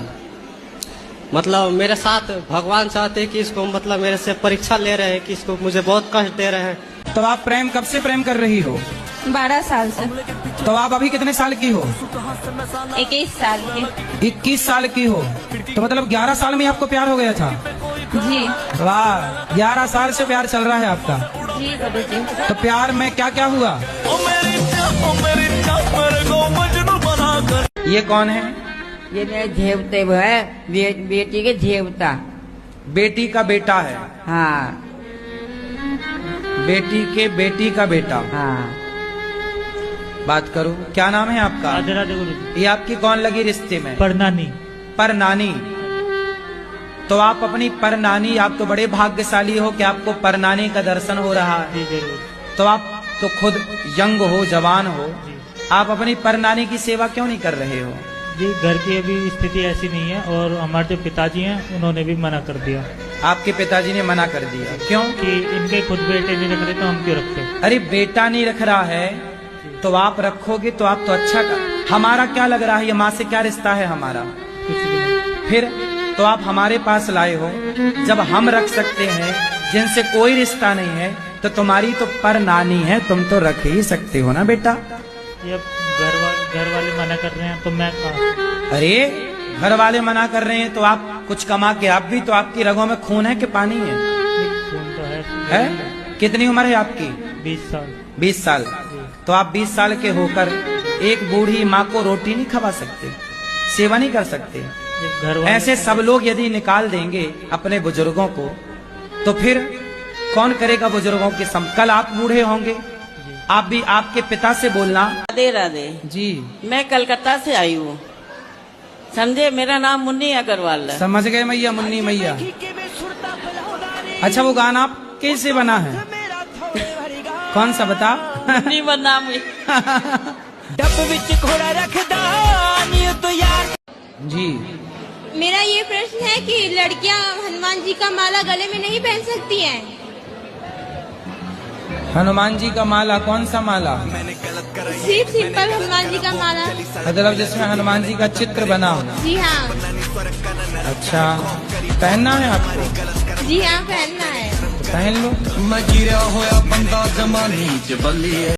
Speaker 13: मतलब मेरे साथ भगवान चाहते हैं कि इसको मतलब मेरे से परीक्षा ले रहे हैं कि इसको मुझे बहुत कष्ट दे रहे हैं।
Speaker 1: तो आप प्रेम कब से प्रेम कर रही हो?
Speaker 2: 12 साल से।
Speaker 1: तो आप अभी कितने साल की हो?
Speaker 2: 21 साल की।
Speaker 1: 21 साल की हो, तो मतलब 11 साल में आपको प्यार हो गया था?
Speaker 2: जी।
Speaker 1: वाह, 11 साल से प्यार चल रहा है आपका?
Speaker 2: जी गुरुजी।
Speaker 1: तो प्यार में क्या क्या हुआ? ये कौन है?
Speaker 17: ये मेरे देवते है, बेटी के देवता।
Speaker 1: बेटी का बेटा है?
Speaker 17: हाँ।
Speaker 1: बेटी के बेटी का बेटा?
Speaker 17: हाँ।
Speaker 1: बात करो, क्या नाम है आपका?
Speaker 18: राधे राधे गुरुजी।
Speaker 1: ये आपकी कौन लगी रिश्ते में?
Speaker 18: परनानी।
Speaker 1: परनानी। तो आप अपनी परनानी, आप तो बड़े भाग्यशाली हो कि आपको परनानी का दर्शन हो रहा है। तो आप तो खुद यंग हो, जवान हो, आप अपनी परनानी की सेवा क्यों नहीं कर रहे हो?
Speaker 18: जी घर की अभी स्थिति ऐसी नहीं है, और हमारे जो पिताजी हैं उन्होंने भी मना कर दिया।
Speaker 1: आपके पिताजी ने मना कर दिया? क्यों?
Speaker 18: कि इनके खुद बेटे नहीं रख रहे तो हम क्यों रखते।
Speaker 1: अरे बेटा नहीं रख रहा है तो आप रखोगे तो आप तो अच्छा हमारा क्या लग रहा है, ये माँ से क्या रिश्ता है हमारा? फिर तो आप हमारे पास लाए हो, जब हम रख सकते हैं जिनसे कोई रिश्ता नहीं है, तो तुम्हारी तो पर नानी है, तुम तो रख ही सकते हो ना बेटा।
Speaker 18: ये घर वाले मना कर रहे हैं तो मैं कहा।
Speaker 1: अरे घर वाले मना कर रहे हैं तो आप कुछ कमा के, आप भी तो, आपकी रगों में खून है कि पानी है?
Speaker 18: खून तो
Speaker 1: है? कितनी उम्र है आपकी?
Speaker 18: 20 साल।
Speaker 1: 20 साल। तो आप 20 साल के होकर एक बूढ़ी माँ को रोटी नहीं खवा सकते, सेवा नहीं कर सकते? ऐसे सब लोग यदि निकाल देंगे अपने बुजुर्गों को, तो फिर कौन करेगा बुजुर्गों की कल आप बूढ़े होंगे, आप भी आपके पिता से बोलना।
Speaker 17: राधे राधे
Speaker 1: जी।
Speaker 17: मैं कलकत्ता से आई हूँ, समझे? मेरा नाम मुन्नी अग्रवाल है।
Speaker 1: समझ गए मैया, मुन्नी मैया। अच्छा, वो गाना आप कैसे बना है? कौन सा बता?
Speaker 17: मुन्नी बना
Speaker 8: डब विच घोड़ा रखदा नी तो यार।
Speaker 1: जी।
Speaker 2: मेरा ये प्रश्न है कि लड़कियां हनुमान जी का माला गले में नहीं पहन सकती हैं?
Speaker 1: हनुमान जी का माला? कौन सा माला?
Speaker 2: सिंपल हनुमान जी का माला,
Speaker 1: मतलब जिसमें हनुमान जी का चित्र बना हो?
Speaker 2: जी हाँ।
Speaker 1: अच्छा, पहनना है आपको?
Speaker 2: जी हाँ, पहनना है।
Speaker 1: पहन लो।
Speaker 8: मैं गिरा होया बंदा जमानी च बल्ली।